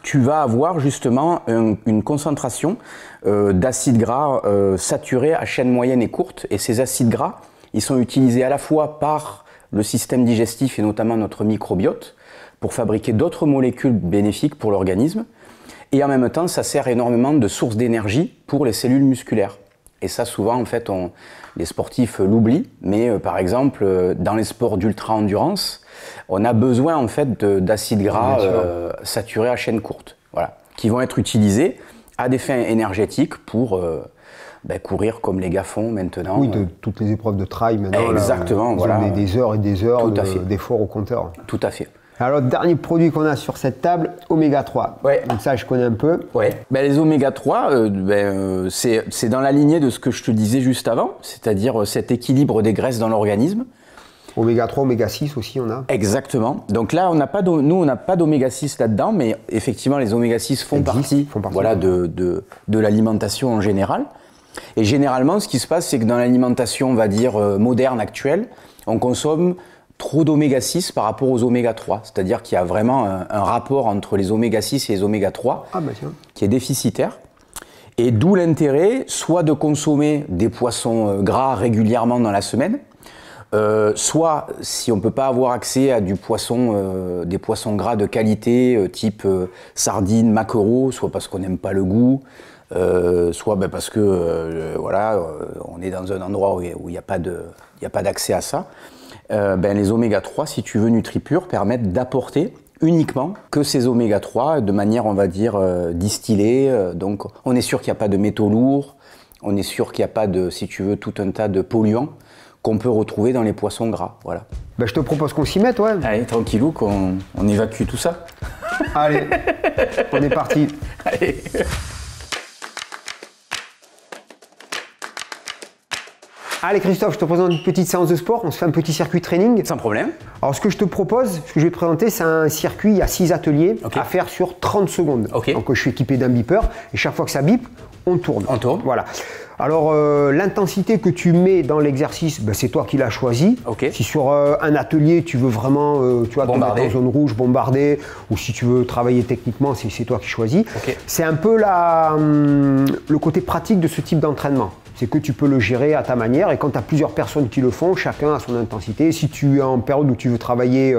tu vas avoir justement une concentration d'acides gras saturés à chaîne moyenne et courte. Et ces acides gras, ils sont utilisés à la fois par le système digestif et notamment notre microbiote pour fabriquer d'autres molécules bénéfiques pour l'organisme. Et en même temps, ça sert énormément de source d'énergie pour les cellules musculaires. Et ça, souvent, en fait, les sportifs l'oublient. Mais par exemple, dans les sports d'ultra-endurance, on a besoin en fait d'acides gras saturés à chaîne courte, voilà, qui vont être utilisés à des fins énergétiques pour courir comme les gars font maintenant. Oui, de toutes les épreuves de trail maintenant. Exactement, là, voilà. Des heures et des heures d'efforts au compteur. Tout à fait. Alors, dernier produit qu'on a sur cette table, oméga 3. Ouais. Donc ça, je connais un peu. Ouais. Ben, les oméga 3, c'est dans la lignée de ce que je te disais juste avant, c'est-à-dire cet équilibre des graisses dans l'organisme. Oméga 3, oméga 6 aussi, on a. Exactement. Donc là, on n'a pas d'oméga 6 là-dedans, mais effectivement, les oméga 6 font partie voilà, de l'alimentation en général. Et généralement, ce qui se passe, c'est que dans l'alimentation, on va dire, moderne, actuelle, on consomme trop d'oméga 6 par rapport aux oméga 3. C'est-à-dire qu'il y a vraiment un rapport entre les oméga 6 et les oméga 3 qui est déficitaire. Et d'où l'intérêt, soit de consommer des poissons gras régulièrement dans la semaine, soit, si on ne peut pas avoir accès à des poissons gras de qualité, type sardines, maquereaux, soit parce qu'on n'aime pas le goût, soit parce que on est dans un endroit où il n'y a pas d'accès à ça, les oméga 3, si tu veux NutriPure, permettent d'apporter uniquement que ces oméga 3 de manière, on va dire, distillée. Donc on est sûr qu'il n'y a pas de métaux lourds, on est sûr qu'il n'y a pas de, si tu veux, tout un tas de polluants qu'on peut retrouver dans les poissons gras. Voilà. Ben, je te propose qu'on s'y mette, ouais. Allez, tranquillou, qu'on évacue tout ça. Allez, on est parti. Allez. Allez Christophe, je te présente une petite séance de sport, on se fait un petit circuit training. Sans problème. Alors ce que je te propose, ce que je vais te présenter, c'est un circuit, il y a 6 ateliers à faire sur 30 secondes. Donc je suis équipé d'un beeper et chaque fois que ça bip, on tourne. On tourne. Voilà. Alors l'intensité que tu mets dans l'exercice, c'est toi qui l'as choisi. Si sur un atelier tu veux vraiment te mettre en zone rouge, bombarder, ou si tu veux travailler techniquement, c'est toi qui choisis. C'est un peu le côté pratique de ce type d'entraînement. C'est que tu peux le gérer à ta manière et quand tu as plusieurs personnes qui le font, chacun a son intensité. Si tu es en période où tu veux travailler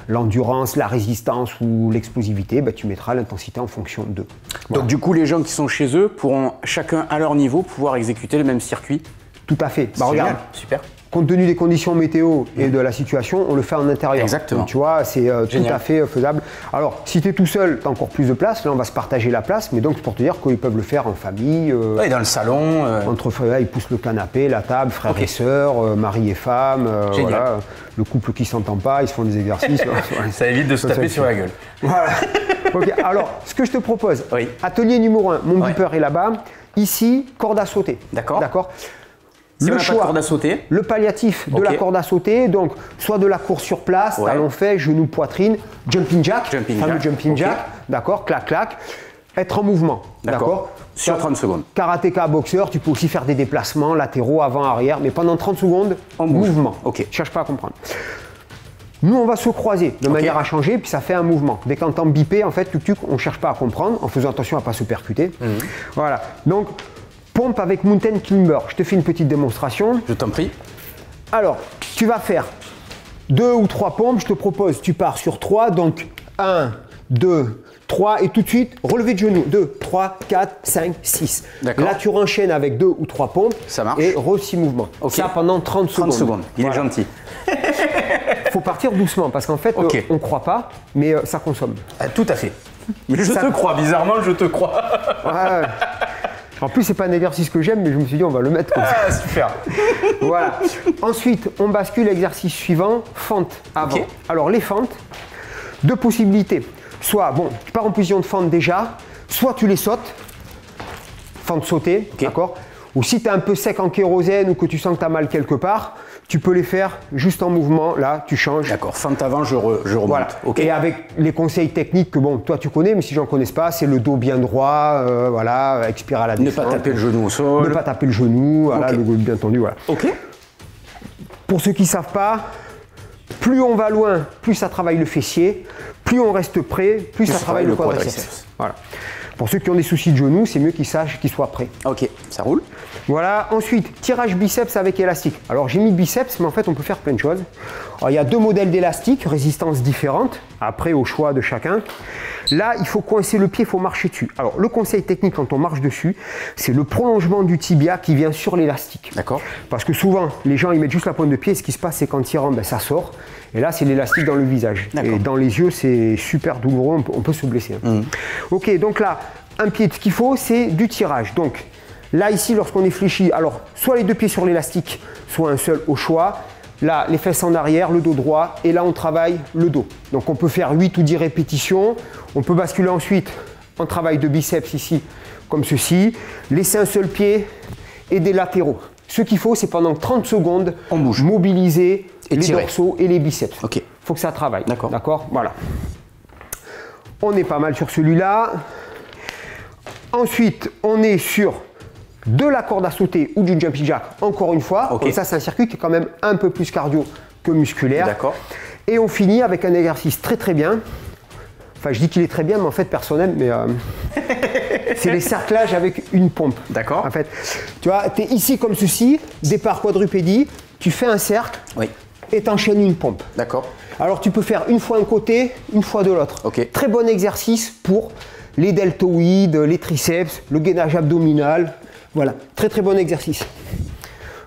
l'endurance, la résistance ou l'explosivité, tu mettras l'intensité en fonction d'eux. Voilà. Donc du coup, les gens qui sont chez eux pourront chacun à leur niveau pouvoir exécuter le même circuit. Tout à fait. Regarde, super. Compte tenu des conditions météo et de la situation, on le fait en intérieur. Exactement. Donc, tu vois, c'est tout à fait faisable. Alors, si tu es tout seul, tu as encore plus de place. Là, on va se partager la place. Mais donc, c'est pour te dire qu'ils peuvent le faire en famille. Dans le salon. Entre frères, ils poussent le canapé, la table, frères et sœurs, mari et femme. Voilà. Le couple qui ne s'entend pas, ils se font des exercices. Ça évite de se taper sur la gueule. Voilà. Alors, ce que je te propose, atelier numéro 1, mon beeper est là-bas. Ici, corde à sauter. D'accord. Si le choix, corde à sauter. Le palliatif de la corde à sauter, donc soit de la course sur place, talons faits, genoux, poitrine, jumping jack, jumping jack, d'accord, clac, clac, être en mouvement, d'accord. Sur 30 secondes. Karatéka, boxeur, tu peux aussi faire des déplacements latéraux, avant, arrière, mais pendant 30 secondes, en mouvement. Cherche pas à comprendre. Nous, on va se croiser de manière à changer, puis ça fait un mouvement. Dès qu'on entend biper, en fait, on ne cherche pas à comprendre, en faisant attention à ne pas se percuter. Voilà. Donc, pompe avec mountain climber. Je te fais une petite démonstration. Je t'en prie. Alors, tu vas faire 2 ou 3 pompes. Je te propose, tu pars sur 3. Donc, 1, 2, 3. Et tout de suite, relevé de genoux. 2, 3, 4, 5, 6. Là, tu renchaînes avec 2 ou 3 pompes. Ça marche. Et re-6 mouvements. Ça pendant 30 secondes. 30 secondes. Il est gentil. Il faut partir doucement parce qu'en fait, on ne croit pas, mais ça consomme. Tout à fait. Mais je te crois. Bizarrement, je te crois. Ouais. En plus, c'est pas un exercice que j'aime, mais je me suis dit, on va le mettre comme ça. Super. Voilà. Ensuite, on bascule l'exercice suivant, fente avant. Alors, les fentes, 2 possibilités. Soit, tu pars en position de fente déjà, soit tu les sautes, fente sautée, d'accord. Ou si tu es un peu sec en kérosène ou que tu sens que tu as mal quelque part, tu peux les faire juste en mouvement, là, tu changes. D'accord, fente avant, je remonte. Voilà. Et avec les conseils techniques que, toi, tu connais, mais si j'en connais pas, c'est le dos bien droit, expire à la descente. Ne pas taper le genou au sol. Ne pas taper le genou, le dos bien tendu, voilà. Pour ceux qui ne savent pas, Plus on va loin, plus ça travaille le fessier. Plus on reste près, plus ça travaille le quadriceps. Voilà. Pour ceux qui ont des soucis de genoux, c'est mieux qu'ils sachent qu'ils soient prêts. Ok, ça roule. Voilà, ensuite, tirage biceps avec élastique. Alors j'ai mis biceps, mais en fait on peut faire plein de choses. Alors, il y a 2 modèles d'élastique, résistances différentes, après au choix de chacun. Là, il faut coincer le pied, il faut marcher dessus. Alors le conseil technique quand on marche dessus, c'est le prolongement du tibia qui vient sur l'élastique. D'accord. Parce que souvent, les gens ils mettent juste la pointe de pied, et ce qui se passe c'est qu'en tirant, ben, ça sort. Et là, c'est l'élastique dans le visage. Et dans les yeux, c'est super douloureux, on peut se blesser. Hein. Ok, donc là, un pied, ce qu'il faut, c'est du tirage. Donc là, ici, lorsqu'on est fléchi, alors soit les 2 pieds sur l'élastique, soit un seul au choix. Là, les fesses en arrière, le dos droit, et là, on travaille le dos. Donc on peut faire 8 ou 10 répétitions. On peut basculer ensuite en travail de biceps ici, comme ceci. Laisser un seul pied et des latéraux. Ce qu'il faut, c'est pendant 30 secondes, on bouge, mobiliser et les dorsaux et les biceps. Ok. Faut que ça travaille. D'accord. D'accord. Voilà. On est pas mal sur celui-là. Ensuite, on est sur de la corde à sauter ou du jumping jack, encore une fois. Okay. Donc ça, c'est un circuit qui est quand même un peu plus cardio que musculaire. D'accord. Et on finit avec un exercice très très bien. Enfin, je dis qu'il est très bien, mais en fait, personnel, mais c'est les cerclages avec une pompe. D'accord. En fait, tu vois, tu es ici comme ceci, départ quadrupédie, tu fais un cercle et tu enchaînes une pompe. D'accord. Alors, tu peux faire une fois un côté, une fois de l'autre. Ok. Très bon exercice pour les deltoïdes, les triceps, le gainage abdominal. Voilà, très très bon exercice.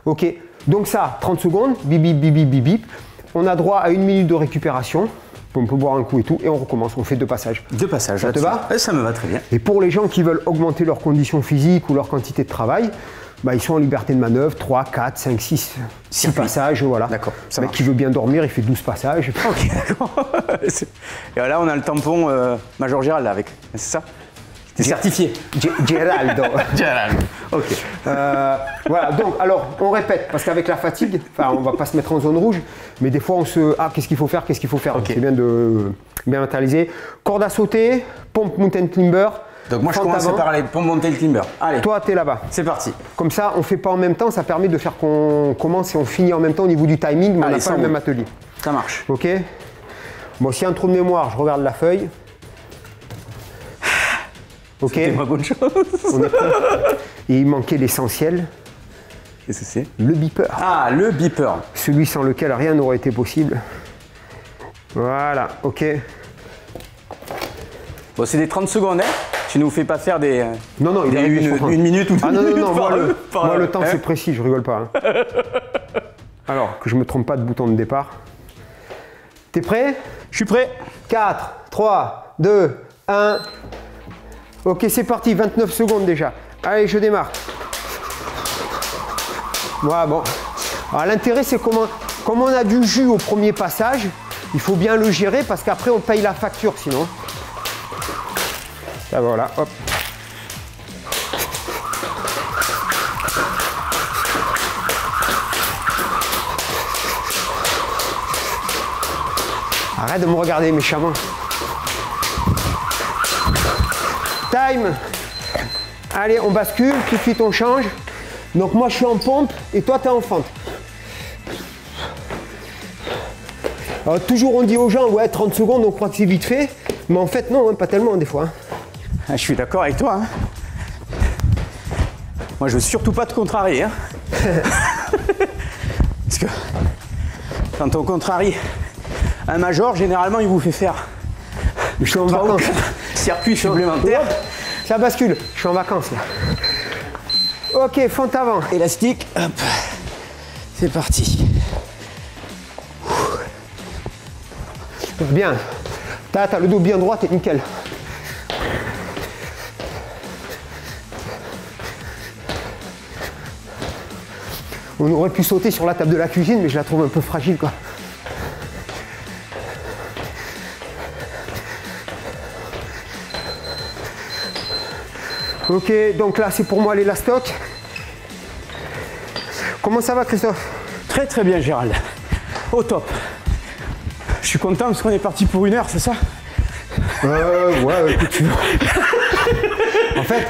Ok, donc ça, 30 secondes, bip bip bip bip bip bip. On a droit à 1 minute de récupération. On peut boire un coup et tout, et on recommence, on fait 2 passages. 2 passages, ça te va? Ça me va très bien. Et pour les gens qui veulent augmenter leur condition physique ou leur quantité de travail, bah, ils sont en liberté de manœuvre, 3, 4, 5, 6 passages, voilà. D'accord, ça marche. Qui veut bien dormir, il fait 12 passages. Ok, d'accord. Et là, on a le tampon Major Gérald avec, c'est ça? T'es certifié. Geraldo. Geraldo. Ok. Voilà, donc alors on répète, parce qu'avec la fatigue, enfin on va pas se mettre en zone rouge, mais des fois on se... Ah, qu'est-ce qu'il faut faire, qu'est-ce qu'il faut faire. Okay. C'est bien de bien mentaliser. Corde à sauter, pompe mountain climber. Donc moi je commence par les pompes mountain climber. Allez. Toi tu es là-bas. C'est parti. Comme ça on fait pas en même temps, ça permet de faire qu'on commence et on finit en même temps au niveau du timing, mais on n'a pas le même atelier. Ça marche. Ok. Bon, s'il y a un trou de mémoire, je regarde la feuille. Ok. C'était pas bonne chose. On est prêt. Et il manquait l'essentiel. Qu'est-ce que c'est? Le beeper. Ah, le beeper. Celui sans lequel rien n'aurait été possible. Voilà, ok. Bon, c'est des 30 secondes, hein? Tu nous fais pas faire des. Non, non, il des une minute ou 2 minutes. Non, moi le temps hein? c'est précis, je rigole pas. Hein. Alors, que je me trompe pas de bouton de départ. T'es prêt? Je suis prêt. 4, 3, 2, 1. Ok, c'est parti, 29 secondes déjà. Allez, je démarre. Voilà, bon. Alors, l'intérêt, c'est comme on a du jus au premier passage, il faut bien le gérer parce qu'après, on paye la facture sinon. Là, voilà, hop. Arrête de me regarder méchamment. Time. Allez, on bascule, tout de suite on change. Donc moi je suis en pompe et toi tu es en fente. Alors, toujours on dit aux gens, ouais 30 secondes, on croit que c'est vite fait. Mais en fait non, hein, pas tellement des fois. Hein. Ah, je suis d'accord avec toi. Hein. Moi je veux surtout pas te contrarier. Hein. Parce que quand on contrarie un major, généralement il vous fait faire je suis en vacances. Circuit supplémentaire. Ça bascule, je suis en vacances là. Ok, fente avant. Élastique, hop. C'est parti. Bien. T'as le dos bien droit, t'es nickel. On aurait pu sauter sur la table de la cuisine, mais je la trouve un peu fragile quoi. Ok, donc là c'est pour moi l'élastoc. Comment ça va Christophe? Très très bien Gérald. Au top. Je suis content parce qu'on est parti pour 1 heure, c'est ça? Ouais, écoute, tu veux. En fait,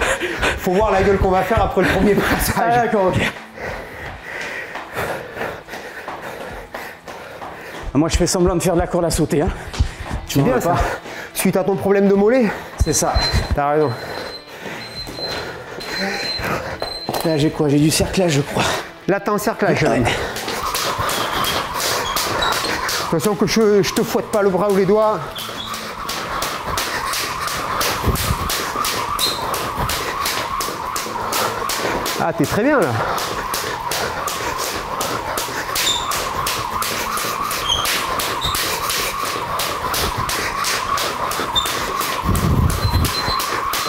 faut voir la gueule qu'on va faire après le premier passage. Ah, d'accord, ok. Moi, je fais semblant de faire de la corde à sauter. Hein. C'est bien ça. Suite à ton problème de mollet. C'est ça. T'as raison. Là, j'ai quoi? J'ai du cerclage, je crois. Là, t'es en cerclage. Ouais. Attention que je te fouette pas le bras ou les doigts. Ah, t'es très bien là.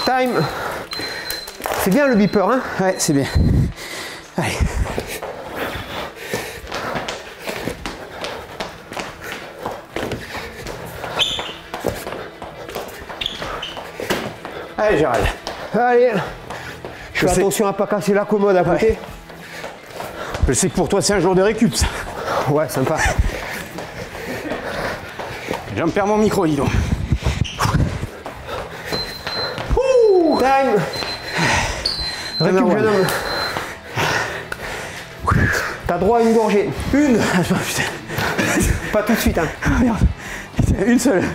Time. C'est bien le beeper, hein? Ouais, c'est bien. Allez. Allez, Gérald. Allez. Je fais attention à pas casser la commode à côté. Ouais. Je sais que pour toi, c'est un jour de récup, ça. Ouais, sympa. J'en perds mon micro, dis donc. Time. Récup, jeune homme. T'as droit à une gorgée. Une. Ah, putain. Pas tout de suite, hein. Ah, merde. Putain, une seule.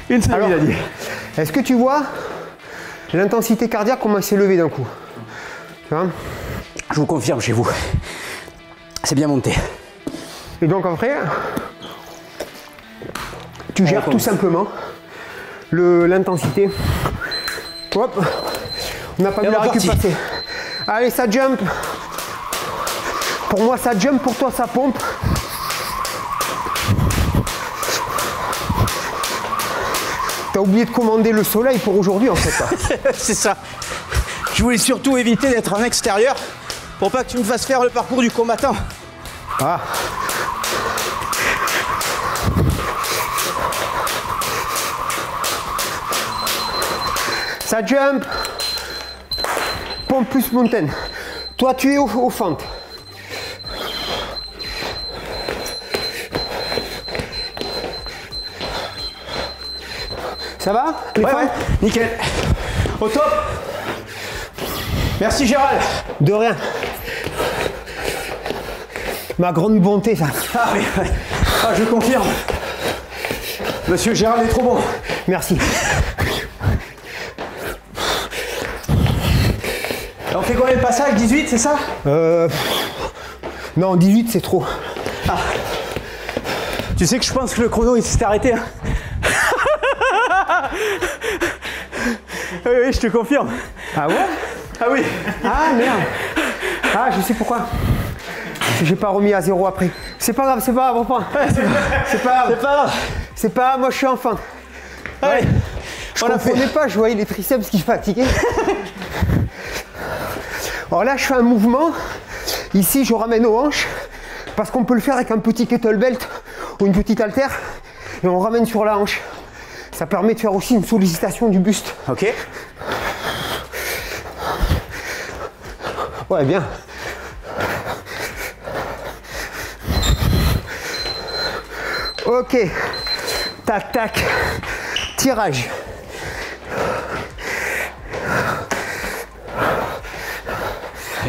Une seule, Alors, il a dit. Est-ce que tu vois l'intensité cardiaque, comment elle s'est levée d'un coup? Tu vois? Je vous confirme chez vous. C'est bien monté. Et donc après, tu gères tout simplement l'intensité. Hop, on n'a pas vu la récup passer. Allez, ça jump. Pour moi, ça jump, pour toi, ça pompe. T'as oublié de commander le soleil pour aujourd'hui en fait. C'est ça. Je voulais surtout éviter d'être en extérieur pour pas que tu me fasses faire le parcours du combattant. Ah. Ça jump. Pompe plus mountain. Toi tu es au fentes. Ça va? Ouais, nickel. Au top. Merci Gérald. De rien. Ma grande bonté, ça. Ah oui, ouais. Ah, je confirme. Monsieur Gérald est trop bon. Merci. On fait combien de passages? 18, c'est ça? Non, 18 c'est trop. Ah. Tu sais que je pense que le chrono il s'est arrêté. Hein. Oui, oui, je te confirme. Ah ouais? Ah oui. Ah merde. Ah, je sais pourquoi. J'ai pas remis à zéro après. C'est pas grave, reprends. C'est pas grave. C'est pas grave. C'est pas grave, moi je suis enfant. Allez. Je comprenais pas, je voyais les triceps qui fatiguaient. Alors là, je fais un mouvement. Ici, je ramène aux hanches. Parce qu'on peut le faire avec un petit kettlebell ou une petite haltère. Et on ramène sur la hanche. Ça permet de faire aussi une sollicitation du buste. Ok. Ouais, bien. Ok. Tac, tac. Tirage.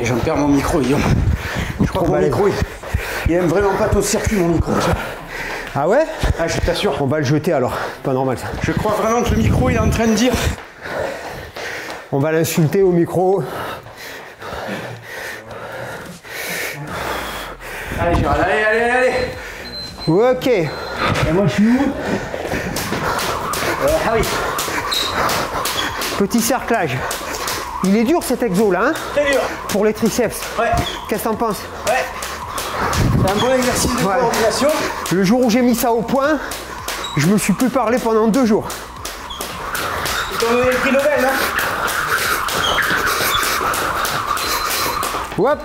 Et j'en perds mon micro, Guillaume. Je crois que mon micro, il aime vraiment pas ton circuit, mon micro. Ah ouais? Ah, je t'assure. On va le jeter alors. Pas normal ça. Je crois vraiment que le micro, il est en train de dire. On va l'insulter au micro. Allez, Gérald, allez, allez, allez. Ok. Et moi je suis où? Ah oui. Petit cerclage. Il est dur cet exo là, hein? Très dur. Pour les triceps. Ouais. Qu'est-ce que t'en penses? Ouais. C'est un bon exercice de coordination. Le jour où j'ai mis ça au point, je me suis plus parlé pendant 2 jours. Ils t'ont donné le prix Nobel, hein? Hop.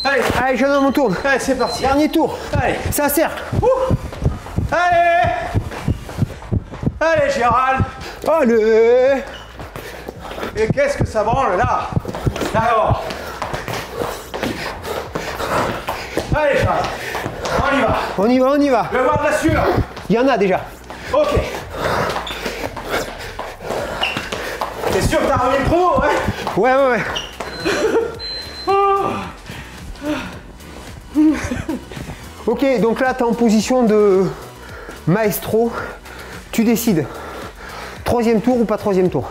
Allez. Allez, jeune homme, on tourne. Allez, c'est parti. Dernier tour. Allez. Ça cercle. Allez. Allez, Gérald. Allez. Et qu'est-ce que ça branle là? Alors. Allez, Gérald. On y va. On y va, on y va. Je vais voir de la sueur. Il y en a déjà. Ok. T'es sûr que t'as remis le chrono, hein? Ouais, ouais, ouais. Ok, donc là, tu es en position de maestro. Tu décides. 3e tour ou pas 3e tour?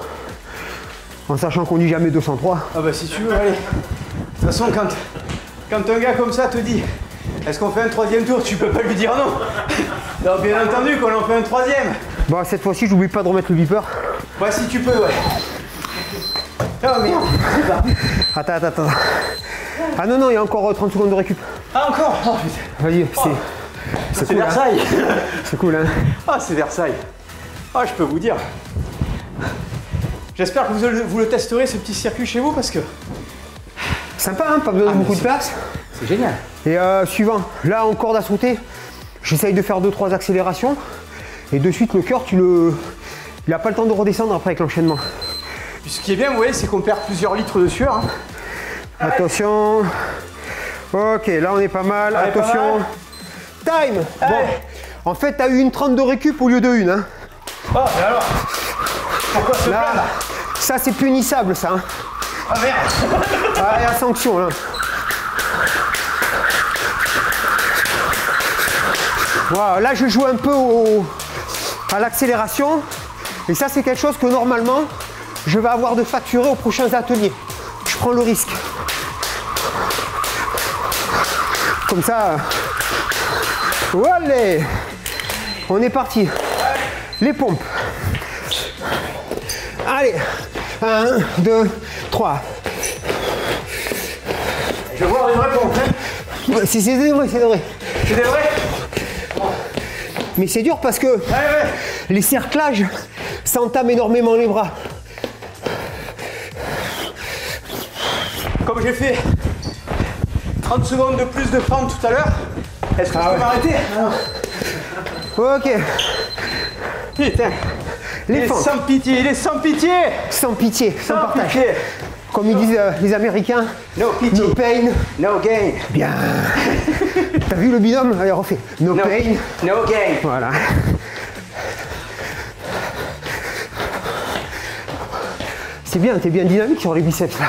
En sachant qu'on dit jamais 203. Ah bah si tu veux, allez. De toute façon, quand un gars comme ça te dit est-ce qu'on fait un 3e tour, tu peux pas lui dire non. Alors bien entendu qu'on en fait un 3e. Bon, cette fois-ci, j'oublie pas de remettre le beeper. Ouais, si tu peux, ouais. Oh merde. Attends. Ah non, il y a encore 30 secondes de récup. Ah encore. Oh putain. Vas-y, c'est cool, Versailles. Hein. C'est cool, hein. Ah, c'est Versailles. Ah, je peux vous dire. J'espère que vous le testerez, ce petit circuit chez vous, parce que... Sympa, hein, pas besoin de beaucoup de place. C'est génial. Et suivant, là en corde à sauter, j'essaye de faire 2-3 accélérations. Et de suite, le cœur, il n'a pas le temps de redescendre après avec l'enchaînement. Ce qui est bien, vous voyez, c'est qu'on perd plusieurs litres de sueur. Hein. Attention. Ok, là on est pas mal. Allez, attention. Pas mal. Time. Allez. Bon, en fait, tu as eu une 30 de récup au lieu de une. Hein. Oh, et alors? Pourquoi se Là, plaindre? ça c'est punissable, ça. Hein. Ah merde. Ah, il y a sanction, là. Voilà, là je joue un peu à l'accélération. Et ça, c'est quelque chose que normalement, je vais avoir de facturer aux prochains ateliers. Je prends le risque. Comme ça. Allez, on est parti. Les pompes. Allez. 1, 2, 3. Je vais voir les vraies pompes. Hein. Ouais, c'est des vrais, c'est des vrais. C'est des vrais? Mais c'est dur parce que Ouais. les cerclages, ça entame énormément les bras. Comme j'ai fait 30 secondes de plus de fente tout à l'heure, est-ce que je peux m'arrêter? Ok, Putain. les Il est fentes. sans pitié, il est sans pitié. Sans pitié, sans Sans partage. pitié. Comme ils disent les Américains, No pity. no pain. No gain. Bien. T'as vu le binôme? Allez, refais. No pain. No gain. Voilà. C'est bien, t'es bien dynamique sur les biceps là.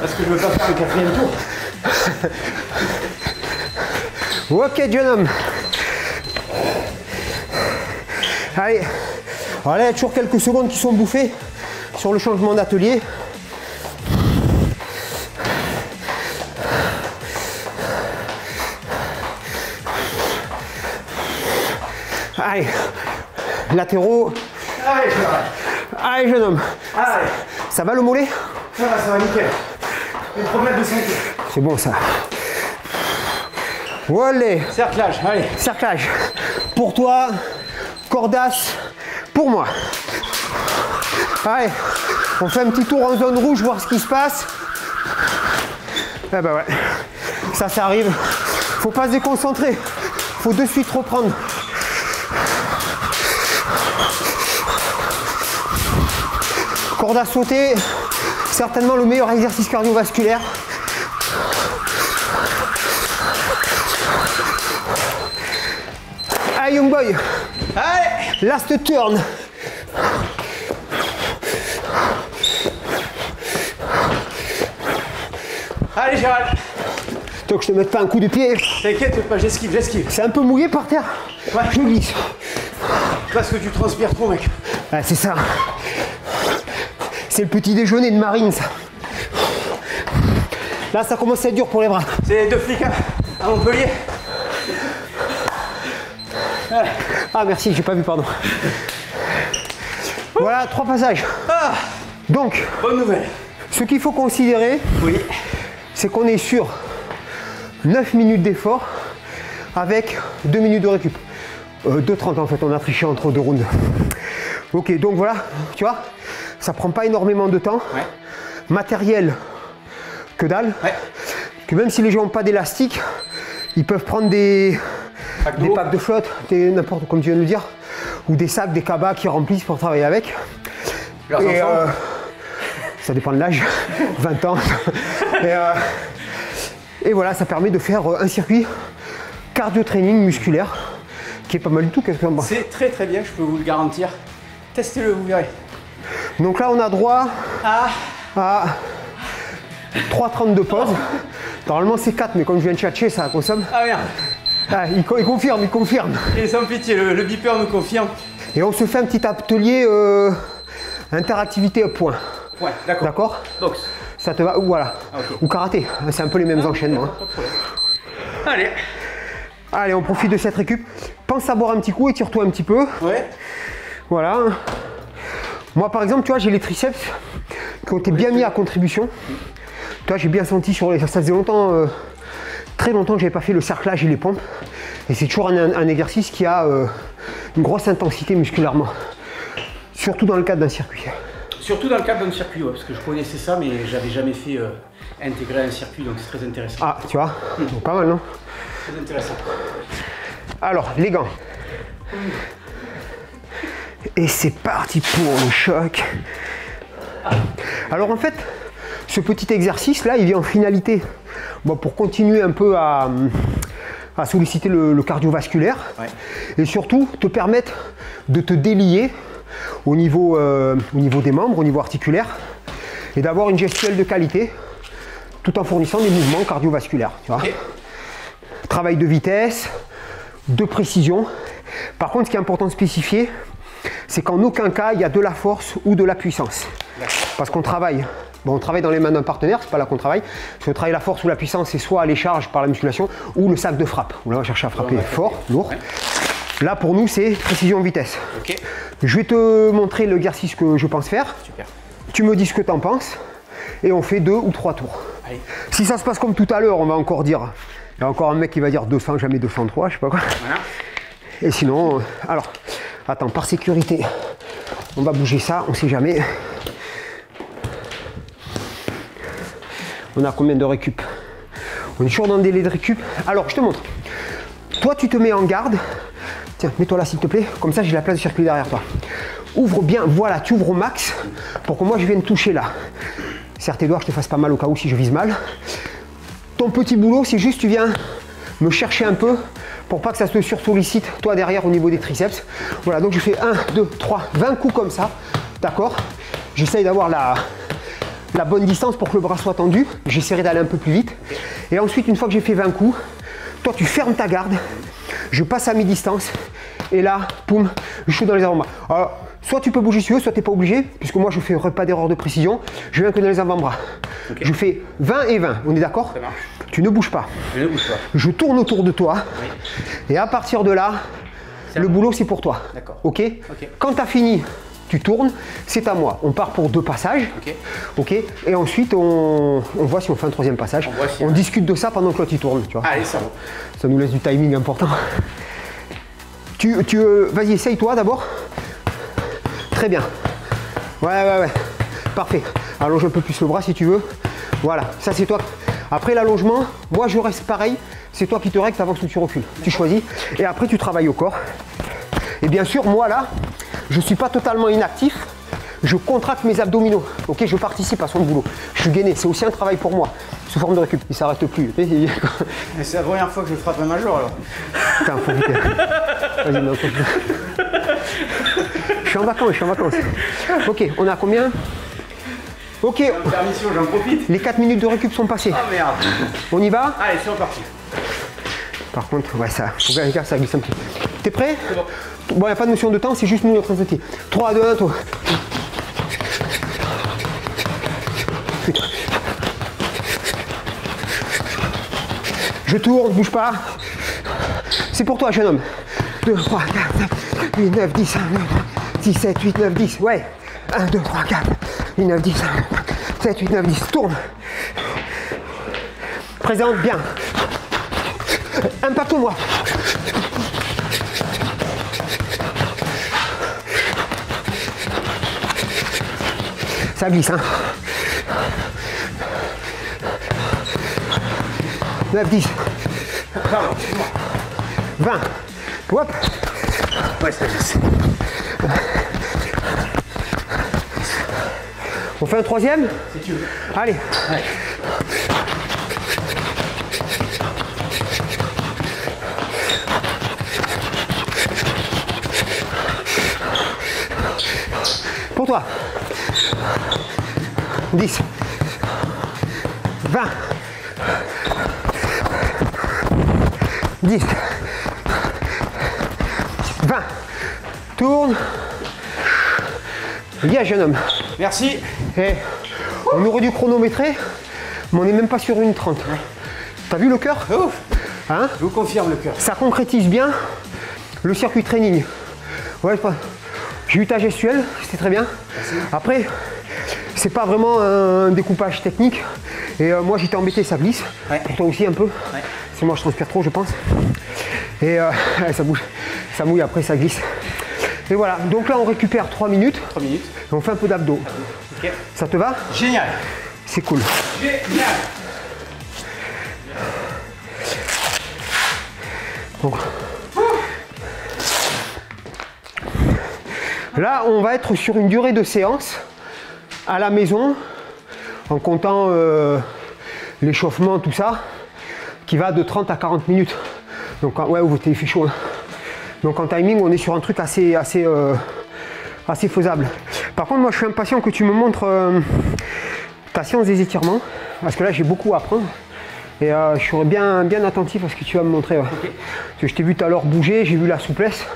Parce que je veux pas faire le 4e tour. Ok, jeune homme. Allez. Alors là, il y a toujours quelques secondes qui sont bouffées sur le changement d'atelier. Allez. Latéraux. Allez, je vais. Allez, jeune homme. Allez. Ça va le mollet? Ça va nickel. Une promesse de santé. C'est bon ça. Allez. Cerclage, allez. Cerclage. Pour toi, cordasse pour moi. Allez, on fait un petit tour en zone rouge, voir ce qui se passe. Eh ben ouais, ça arrive. Faut pas se déconcentrer. Faut de suite reprendre. Corde à sauter, certainement le meilleur exercice cardiovasculaire. Allez, young boy. Allez. Last turn. Allez, Gérald. Tant que je te mette pas un coup de pied. T'inquiète pas, j'esquive. C'est un peu mouillé par terre. Ouais. Je glisse. Parce que tu transpires trop, mec. Ouais, c'est ça. C'est le petit déjeuner de marine, ça. Là, ça commence à être dur pour les bras. C'est les 2 flics à Montpellier. Ah, merci, j'ai pas vu, pardon. Voilà, 3 passages. Ah, Donc, bonne nouvelle. ce qu'il faut considérer, Oui. c'est qu'on est sur 9 minutes d'effort avec 2 minutes de récup. 2,30 en fait, on a triché entre 2 rounds. Ok, donc voilà, tu vois, ça prend pas énormément de temps. Ouais. Matériel, que dalle. Ouais. Que même si les gens n'ont pas d'élastique, ils peuvent prendre des packs de flotte, n'importe comme tu viens de le dire, ou des sacs, des cabas qui remplissent pour travailler avec. Leurs Et, enfants. ça dépend de l'âge, 20 ans. Et voilà, ça permet de faire un circuit cardio-training musculaire qui est pas mal du tout. Qu'est-ce que t'en penses? C'est très très bien, je peux vous le garantir. Testez-le, vous verrez. Donc là, on a droit Ah, à 3,30 de pause. Normalement c'est 4, mais comme je viens de chercher, ça consomme. Ah merde. Ah, il confirme, il confirme. Et sans pitié, le beeper nous confirme. Et on se fait un petit atelier interactivité point. Ouais, d'accord. D'accord. Boxe. Ça te va? Voilà. Ah, okay. Ou karaté, c'est un peu les mêmes enchaînements. Pas de problème. Allez. Allez, on profite de cette récup. Pense à boire un petit coup, étire-toi un petit peu. Ouais. Voilà. Moi par exemple, tu vois, j'ai les triceps qui ont été bien mis à contribution. Tu vois, j'ai bien senti sur les... Ça faisait longtemps, très longtemps que j'avais pas fait le cerclage et les pompes. Et c'est toujours un exercice qui a une grosse intensité musculairement. Surtout dans le cadre d'un circuit. Surtout dans le cadre d'un circuit, ouais, parce que je connaissais ça, mais j'avais jamais fait intégrer un circuit, donc c'est très intéressant. Ah, tu vois, donc, pas mal, non? Très intéressant. Alors, les gants. Et c'est parti pour le choc. Alors en fait, ce petit exercice là, il vient en finalité pour continuer un peu à solliciter le cardiovasculaire, ouais. Et surtout te permettre de te délier au niveau des membres, au niveau articulaire, et d'avoir une gestuelle de qualité tout en fournissant des mouvements cardiovasculaires. Tu vois. Okay. Travail de vitesse, de précision. Par contre, ce qui est important de spécifier, c'est qu'en aucun cas il y a de la force ou de la puissance. Parce qu'on travaille, on travaille dans les mains d'un partenaire, c'est pas là qu'on travaille. Si on travaille la force ou la puissance, c'est soit les charges par la musculation ou le sac de frappe. Où là on va chercher à frapper fort, lourd. Ouais. Là pour nous c'est précision vitesse. Okay. Je vais te montrer l'exercice que je pense faire. Super. Tu me dis ce que tu en penses et on fait 2 ou 3 tours. Allez. Si ça se passe comme tout à l'heure, on va encore dire, il y a encore un mec qui va dire 200, jamais 203, je sais pas quoi. Voilà. Et sinon, alors, attends, par sécurité, on va bouger ça, on sait jamais. On a combien de récup? On est toujours dans le délai de récup. Alors, je te montre. Toi, tu te mets en garde. Tiens, mets-toi là, s'il te plaît. Comme ça, j'ai la place de circuit derrière toi. Ouvre bien, voilà, tu ouvres au max pour que moi, je vienne toucher là. Serre tes doigts, je te fasse pas mal au cas où si je vise mal. Ton petit boulot, c'est juste, tu viens me chercher un peu pour pas que ça se sursollicite, toi derrière au niveau des triceps. Voilà, donc je fais 1, 2, 3, 20 coups comme ça. D'accord? J'essaye d'avoir la bonne distance pour que le bras soit tendu. J'essaierai d'aller un peu plus vite. Et ensuite, une fois que j'ai fait 20 coups, toi tu fermes ta garde. Je passe à mi-distance. Et là, poum, je shoot dans les avant-bras. Alors, soit tu peux bouger si tu veux, soit tu n'es pas obligé, puisque moi je fais pas d'erreur de précision. Je viens que dans les avant-bras. Okay. Je fais 20 et 20, on est d'accord? Tu ne bouges pas. Je ne bouge pas. Je tourne autour de toi. Oui. Et à partir de là, le boulot c'est pour toi. D'accord. Ok, okay. Quand tu as fini, tu tournes, c'est à moi. On part pour 2 passages. Ok. Okay. Et ensuite, on voit si on fait un 3e passage. On discute de ça pendant que l'autre il tourne. Tu vois. Allez, ça va. Ça nous laisse du timing important. Vas-y, essaye-toi d'abord. Très bien. Ouais. Parfait. Allonge un peu plus le bras si tu veux. Voilà, ça c'est toi. Après l'allongement, moi je reste pareil. C'est toi qui te règles, tu avances ou tu recules. Tu choisis. Et après tu travailles au corps. Et bien sûr, moi là, je ne suis pas totalement inactif. Je contracte mes abdominaux. Ok, je participe à son boulot. Je suis gainé. C'est aussi un travail pour moi. Sous forme de récup. Il ne s'arrête plus. C'est la première fois que je frappe un major alors. Putain, faut vite. Vas-y, non, je suis en vacances. Ok, on a combien? Ok. Permission, j'en profite. Les 4 minutes de récup sont passées. Ah merde. On y va? Allez, c'est reparti. Par contre, ouais, ça, faut que ça glisse un peu. T'es prêt? C'est bon. Bon, il n'y a pas de notion de temps, c'est juste nous notre intensité. 3, 2, 1, toi. Je tourne, bouge pas. C'est pour toi, jeune homme. 2, 3, 4, 5, 8, 9, 10, 6, 7, 8, 9, 10. Ouais. 1, 2, 3, 4, 8, 9, 10, 7, 8, 9, 10. Tourne. Présente bien. Impacte-moi. Ça glisse, hein. 9, 10. 20. Hop. Ouais, ça glisse. On fait un 3e? Si tu veux. Allez. Ouais. Pour toi. 10. 20. 10, 20, tourne. Bien, jeune homme. Merci. Et on aurait dû chronométrer, mais on n'est même pas sur une 30. T'as vu le cœur? Ouf. Hein? Je vous confirme le cœur. Ça concrétise bien le circuit training. Ouais, j'ai eu ta gestuelle, c'était très bien. Merci. Après, c'est pas vraiment un découpage technique. Et moi j'étais embêté, ça glisse. Ouais. Pour toi aussi un peu. Ouais. C'est moi je transpire trop, je pense. Et ça bouge, ça mouille, après ça glisse. Et voilà, donc là on récupère 3 minutes. 3 minutes. Et on fait un peu d'abdos. Ok. Ça te va? Génial. C'est cool. Génial. Donc, là, on va être sur une durée de séance à la maison, en comptant l'échauffement, tout ça, qui va de 30 à 40 minutes. Donc, ouais, il fait chaud. Hein. Donc, en timing, on est sur un truc assez faisable. Par contre, moi, je suis impatient que tu me montres ta séance des étirements, parce que là, j'ai beaucoup à apprendre. Et je serai bien attentif à ce que tu vas me montrer. Ouais. Okay. Parce que je t'ai vu tout à l'heure bouger, j'ai vu la souplesse.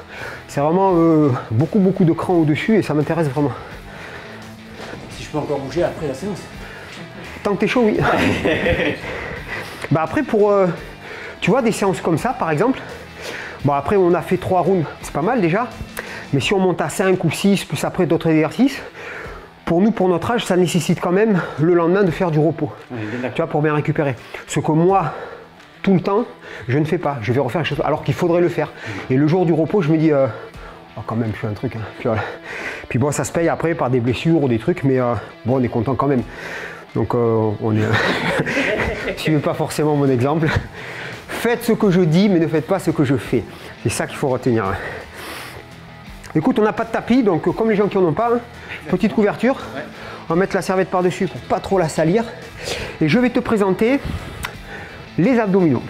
C'est vraiment beaucoup de cran au-dessus et ça m'intéresse vraiment. Si je peux encore bouger après la séance. Tant que t'es chaud, oui. Bah après, pour tu vois, des séances comme ça, par exemple, bon après on a fait 3 rounds, c'est pas mal déjà. Mais si on monte à 5 ou 6, plus après d'autres exercices, pour nous, pour notre âge, ça nécessite quand même le lendemain de faire du repos. Oui, tu vois, pour bien récupérer. Ce que moi, tout le temps, je ne fais pas. Je vais refaire quelque chose alors qu'il faudrait le faire. Et le jour du repos, je me dis, oh, quand même, je fais un truc. Hein. Puis, voilà. Puis bon, ça se paye après par des blessures ou des trucs, mais bon, on est content quand même. Donc, on est. Suivez pas forcément mon exemple. Faites ce que je dis, mais ne faites pas ce que je fais. C'est ça qu'il faut retenir. Écoute, on n'a pas de tapis, donc comme les gens qui n'en ont pas, hein, petite couverture. Ouais. On va mettre la serviette par-dessus pour pas trop la salir. Et je vais te présenter les abdominaux.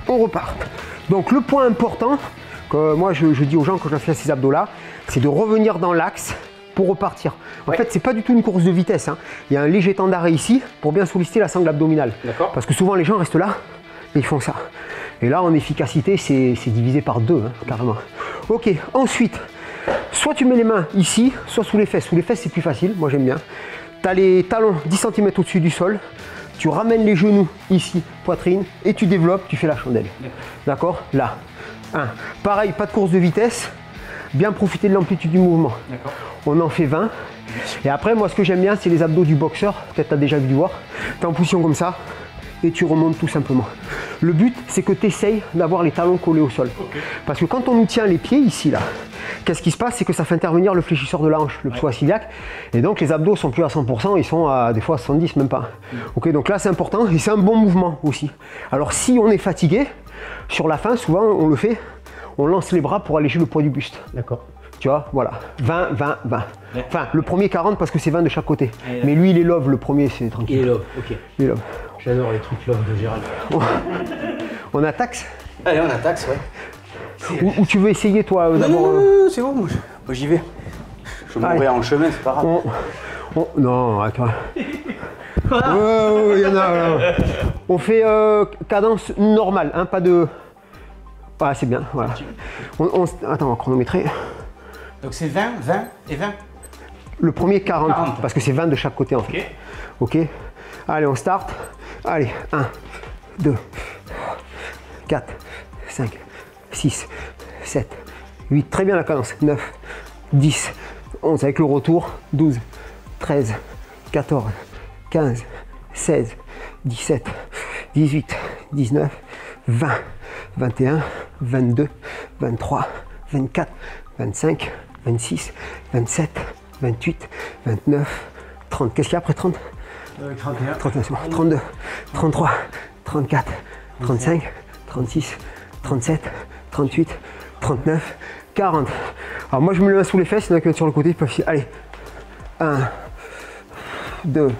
On repart. Donc le point important, que moi je dis aux gens quand je fais ces abdos-là, c'est de revenir dans l'axe pour repartir. En fait, c'est pas du tout une course de vitesse. Hein. Il y a un léger temps d'arrêt ici pour bien solliciter la sangle abdominale. Parce que souvent les gens restent là et ils font ça. Et là, en efficacité, c'est divisé par 2, hein, carrément. Ok, ensuite, soit tu mets les mains ici, soit sous les fesses. Sous les fesses, c'est plus facile, moi j'aime bien. Tu as les talons 10 cm au-dessus du sol. Tu ramènes les genoux ici, poitrine, et tu développes, tu fais la chandelle. D'accord? Là. 1. Pareil, pas de course de vitesse. Bien profiter de l'amplitude du mouvement. On en fait 20. Et après, moi, ce que j'aime bien, c'est les abdos du boxeur. Peut-être tu as déjà vu voir. Tu es en position comme ça. Et tu remontes tout simplement. Le but, c'est que tu essayes d'avoir les talons collés au sol. Parce que quand on nous tient les pieds ici, là, qu'est-ce qui se passe? C'est que ça fait intervenir le fléchisseur de la hanche, le psoas iliaque. Et donc les abdos sont plus à 100%, ils sont à des fois à 70, même pas. Ok, donc là c'est important et c'est un bon mouvement aussi. Alors si on est fatigué, sur la fin, souvent on le fait, on lance les bras pour alléger le poids du buste. D'accord. Tu vois, voilà. 20, 20, 20. Enfin, le premier 40 parce que c'est 20 de chaque côté. Mais lui, il est love, le premier, c'est tranquille. Il est love, ok. Il est love. J'adore les trucs love de Gérald. On attaque? Allez, on attaque, ouais. Ou tu veux essayer, toi, d'abord? Non, c'est bon, moi j'y vais. Je vais mourir en chemin, c'est pas grave. Non, attends. Il y en a. On fait cadence normale, hein, pas de. Ah, c'est bien, voilà. Attends, on va chronométrer. Donc c'est 20, 20 et 20. Le premier 40, parce que c'est 20 de chaque côté en fait. Ok. Allez, on start. Allez, 1, 2, 4, 5, 6, 7, 8. Très bien la cadence. 9, 10, 11 avec le retour. 12, 13, 14, 15, 16, 17, 18, 19, 20, 21, 22, 23, 24, 25, 26, 27, 28, 29, 30. Qu'est-ce qu'il y a après 30? 31. 31, c'est bon. 32, 33, 34, 35, 36, 37, 38, 39, 40. Alors moi je me le mets sous les fesses, il y en a qui mettent sur le côté. Allez. 1, 2,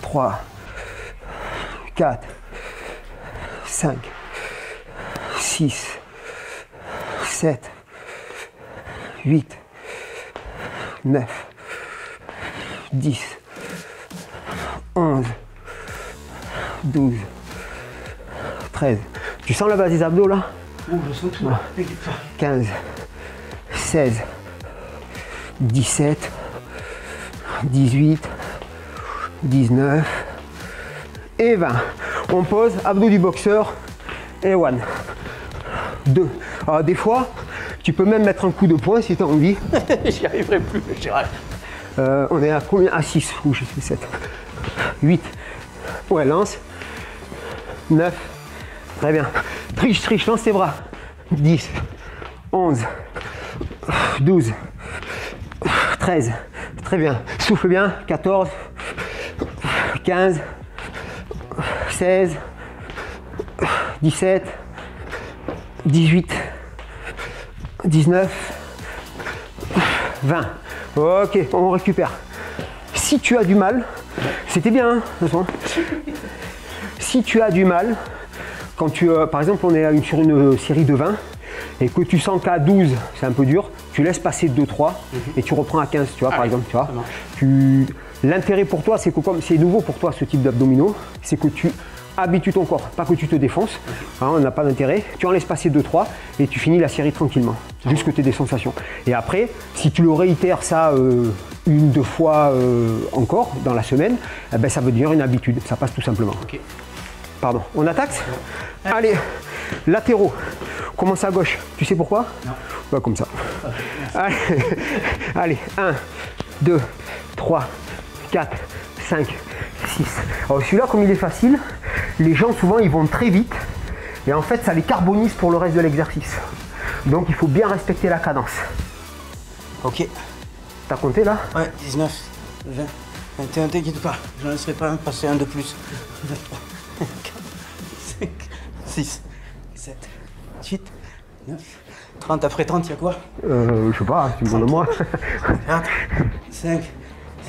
3, 4, 5, 6, 7, 8, 9, 10, 11, 12, 13. Tu sens la base des abdos là? Oh, je sens tout, là. 15, 16, 17, 18, 19 et 20. On pose, abdos du boxeur et 1, 2. Alors des fois, tu peux même mettre un coup de poing si tu as envie. J'y arriverai plus, Gérald. On est à combien? À 6. Ouh, j'ai fait 7. 8. Ouais, lance. 9. Très bien. Triche, lance tes bras. 10. 11. 12. 13. Très bien. Souffle bien. 14. 15. 16. 17. 18. 19. 20. Ok, on récupère. Si tu as du mal, c'était bien, hein, de toute façon. Si tu as du mal, quand tu, par exemple, on est sur une série de 20 et que tu sens qu'à 12, c'est un peu dur, tu laisses passer 2-3 et tu reprends à 15, tu vois, par exemple, tu vois. L'intérêt pour toi, c'est que comme c'est nouveau pour toi ce type d'abdominaux, c'est que tu habitues ton corps, pas que tu te défonces, hein, on n'a pas d'intérêt, tu en laisses passer 2-3 et tu finis la série tranquillement, juste que tu aies des sensations. Et après, si tu le réitères ça 1-2 fois encore dans la semaine, eh ben, ça veut dire une habitude, ça passe tout simplement. Okay. Pardon, on attaque? Allez, latéraux, commence à gauche, tu sais pourquoi? Non. Bah, comme ça. Allez, 1, 2, 3, 4, 5, 6. Alors celui-là, comme il est facile, les gens souvent ils vont très vite et en fait ça les carbonise pour le reste de l'exercice. Donc il faut bien respecter la cadence. Ok. T'as compté là? Ouais, 19, 20, 21, t'inquiète pas, j'en laisserai pas même passer un de plus. 23, 4, 5, 6, 7, 8, 9, 30. Après 30, il y a quoi? Je sais pas, tu me demandes moi. 4, 5,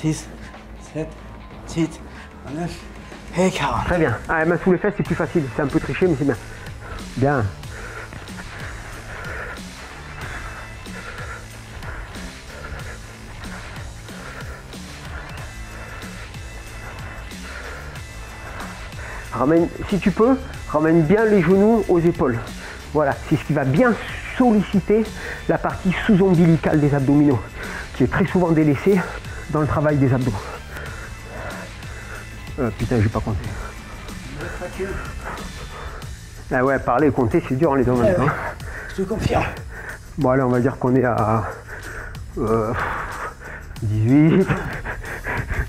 6, 7, 8, 9 et 40. Très bien. Ah, main sous les fesses, c'est plus facile. C'est un peu triché, mais c'est bien. Bien. Ramène, si tu peux, ramène bien les genoux aux épaules. Voilà, c'est ce qui va bien solliciter la partie sous-ombilicale des abdominaux, qui est très souvent délaissée dans le travail des abdos. Putain, j'ai pas compté. Ah ouais, parler et compter, c'est dur, les deux en même temps. Je te confirme. Bon, allez, on va dire qu'on est à 18,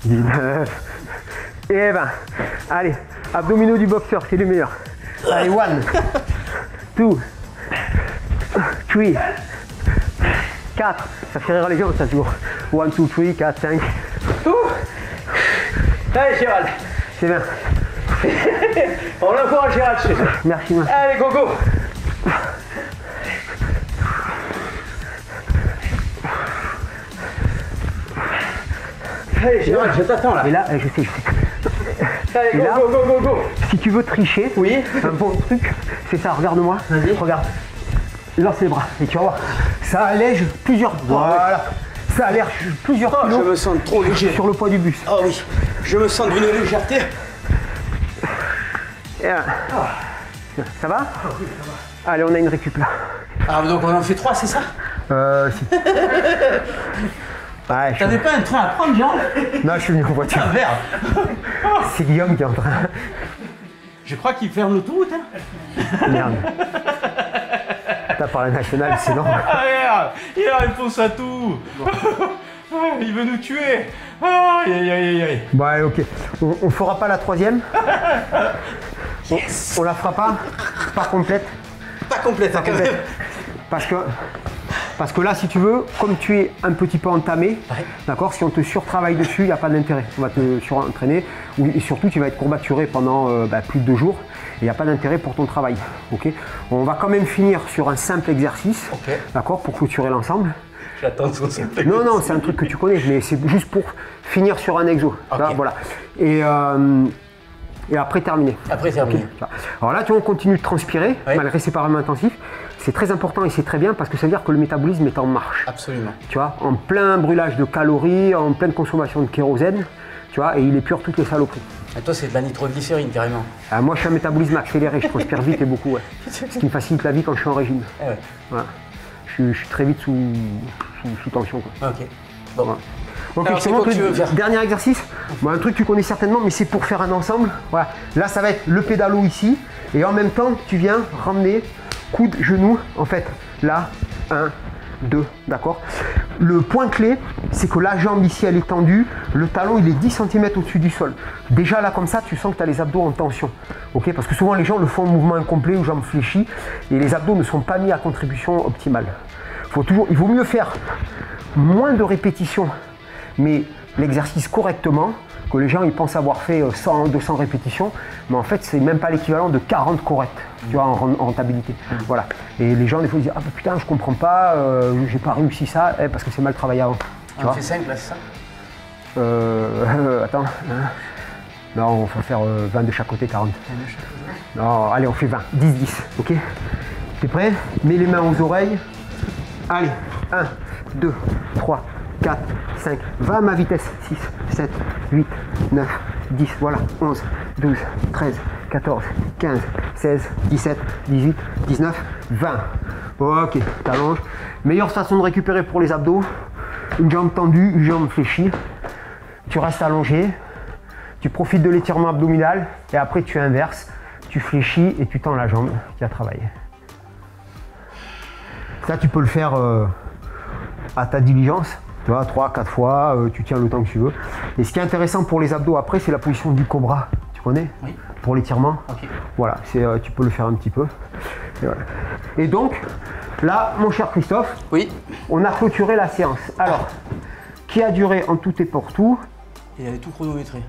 19 et 20. Allez, abdominaux du boxeur, c'est le meilleur. Allez, 1, 2, 3, 4. Ça fait rire les gens, ça toujours. 1, 2, 3, 4, 5. Allez, Gérald. C'est bien. On encourage Gérald chez toi. Merci, moi. Allez, go, go. Allez, Gérald, je t'attends là. Et là, je sais. Allez, go, là, go. Si tu veux tricher, Oui. un bon truc, c'est ça, regarde-moi. Vas-y. Regarde. Lance les bras. Et tu vas voir. Ça allège plusieurs. Voilà. Ça allège plusieurs kilos. Je me sens trop léger. Sur le poids du bus. Oh oui, je me sens d'une légèreté. Et là. Ça va? Oui, ça va. Allez, on a une récup là. Ah, donc on en fait 3, c'est ça? Si. Ouais, T'avais pas un train à prendre, Jean? Non, je suis venu en voiture. Ah, merde. C'est Guillaume qui est en train. Je crois qu'il ferme l'autoroute, hein. Merde. T'as parlé national, c'est normal. Ah merde, il a réponse à tout. Il veut nous tuer. Aïe. Bon, allez, ok. On fera pas la troisième. Yes. On la fera pas. Pas complète. Pas complète, quand même. Parce que là, si tu veux, comme tu es un petit peu entamé, Ouais. d'accord, si on te surtravaille dessus, il n'y a pas d'intérêt. On va te surentraîner. Et surtout, tu vas être courbaturé pendant plus de 2 jours. Il n'y a pas d'intérêt pour ton travail. Okay, on va quand même finir sur un simple exercice, Ok. d'accord, pour clôturer l'ensemble. J'attends ton simple. Non, c'est un truc que tu connais, mais c'est juste pour finir sur un exo. Ok. Là, voilà. Et après terminer. Après terminé. Alors là, tu vois, on continue de transpirer, Oui. malgré ces paramètres intensifs. C'est très important et c'est très bien parce que ça veut dire que le métabolisme est en marche. Absolument. Tu vois, en plein brûlage de calories, en pleine consommation de kérosène, tu vois, et il épure toutes les saloperies. Et toi, c'est de la nitroglycérine carrément. Moi, je suis un métabolisme accéléré, je transpire vite et beaucoup, ouais. Ce qui me facilite la vie quand je suis en régime. Ah ouais. Voilà. Je suis très vite sous tension, quoi. Ok. Bon. Voilà. Ok, Alors, je te c'est quoi montre que tu veux faire? dernier exercice. Bon, un truc que tu connais certainement, mais c'est pour faire un ensemble. Voilà. Là, ça va être le pédalo ici. Et en même temps, tu viens ramener coude, genou. En fait, là, 1, 2, d'accord. Le point clé, c'est que la jambe ici, elle est tendue. Le talon, il est 10 cm au-dessus du sol. Déjà, là, comme ça, tu sens que tu as les abdos en tension. Ok, parce que souvent, les gens le font en mouvement incomplet ou jambes fléchies. Et les abdos ne sont pas mis à contribution optimale. Il vaut mieux faire moins de répétitions, mais l'exercice correctement, que les gens ils pensent avoir fait 100, 200 répétitions, mais en fait c'est même pas l'équivalent de 40 corrects, tu vois, en rentabilité. Voilà. Et les gens des fois ils disent ah bah, putain je comprends pas, j'ai pas réussi ça, parce que c'est mal travaillé avant. On fait 5 là, c'est ça? Attends. Non, on va faire 20 de chaque côté, 40. Non, allez on fait 20, 10, 10, ok? T'es prêt? Mets les mains aux oreilles. Allez, 1, 2, 3, 4, 5, va à ma vitesse, 6, 7, 8, 9, 10, voilà, 11, 12, 13, 14, 15, 16, 17, 18, 19, 20. Ok, t'allonges. Meilleure façon de récupérer pour les abdos, une jambe tendue, une jambe fléchie. Tu restes allongé, tu profites de l'étirement abdominal et après tu inverses, tu fléchis et tu tends la jambe qui a travaillé. Ça, tu peux le faire à ta diligence, tu vois, 3-4 fois, tu tiens le temps que tu veux. Et ce qui est intéressant pour les abdos après, c'est la position du cobra, tu connais? Oui. Pour l'étirement. Ok. Voilà, tu peux le faire un petit peu. Et, voilà. Et donc, là, mon cher Christophe, Oui. on a clôturé la séance. Alors, qui a duré en tout et pour tout? Il avait tout chronométré.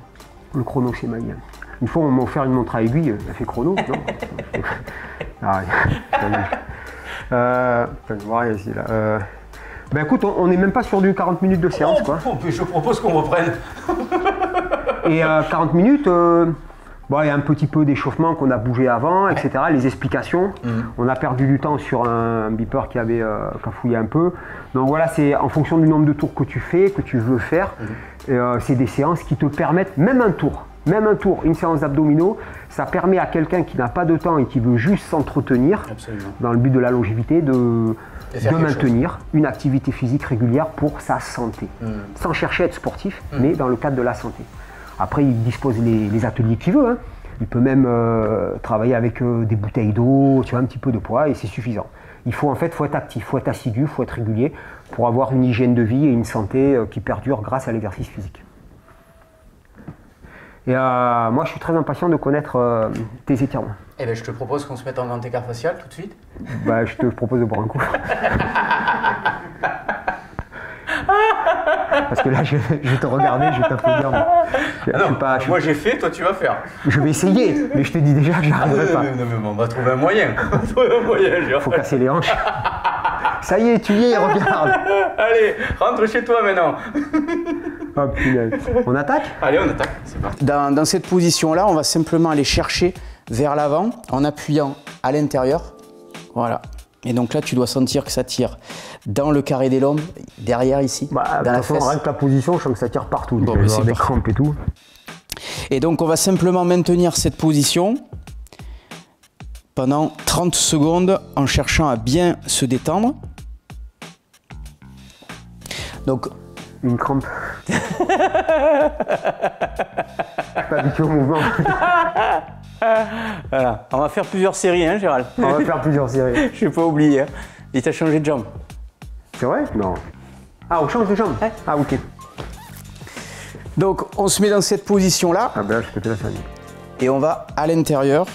Le chrono chez Malien. Une fois, on m'a offert une montre à aiguille, elle fait chrono, non? Ah, ici, là. Ben écoute, on n'est même pas sur du 40 minutes de séance, quoi. Je propose qu'on reprenne. Et 40 minutes, bon, il y a un petit peu d'échauffement qu'on a bougé avant, etc. Les explications. On a perdu du temps sur un beeper qui avait cafouillé un peu. Donc voilà, c'est en fonction du nombre de tours que tu fais, que tu veux faire. C'est des séances qui te permettent, même un tour, une séance d'abdominaux, ça permet à quelqu'un qui n'a pas de temps et qui veut juste s'entretenir, dans le but de la longévité, de maintenir une activité physique régulière pour sa santé. Sans chercher à être sportif, mais dans le cadre de la santé. Après, il dispose les ateliers qu'il veut. Hein. Il peut même travailler avec des bouteilles d'eau, tu vois, un petit peu de poids, et c'est suffisant. Faut être actif, il faut être assidu, il faut être régulier pour avoir une hygiène de vie et une santé qui perdure grâce à l'exercice physique. Et moi, je suis très impatient de connaître tes étirements. Eh bien, je te propose qu'on se mette en grand écart facial tout de suite. Bah, je te propose de boire un coup. Parce que là, je vais te regarder, je vais t'applaudir. Moi, j'ai fait, toi, tu vas faire. Je vais essayer, mais je te dis déjà que je n'arriverai pas. Non, mais on va trouver un moyen. Il faut casser les hanches. Ça y est, tu y es, regarde. Allez, rentre chez toi maintenant. Oh punaise. On attaque? Allez, on attaque. C'est parti. Dans cette position-là, on va simplement aller chercher vers l'avant en appuyant à l'intérieur. Voilà. Et donc là, tu dois sentir que ça tire dans le carré des lombes, derrière ici, dans la fesse. Rien que la position, je sens que ça tire partout. Bon, il y a des crampes et tout. Et donc, on va simplement maintenir cette position pendant 30 secondes en cherchant à bien se détendre. Donc, une crampe. Je suis pas habitué au mouvement. Voilà. On va faire plusieurs séries, hein, Gérald? On va faire plusieurs séries. Je n'ai pas oublié. Hein. Et tu as changé de jambe. C'est vrai? Non. Ah, on change de jambe? Ouais. Ah, ok. Donc, on se met dans cette position-là. Ah, ben là, je peux te la faire. Et on va à l'intérieur.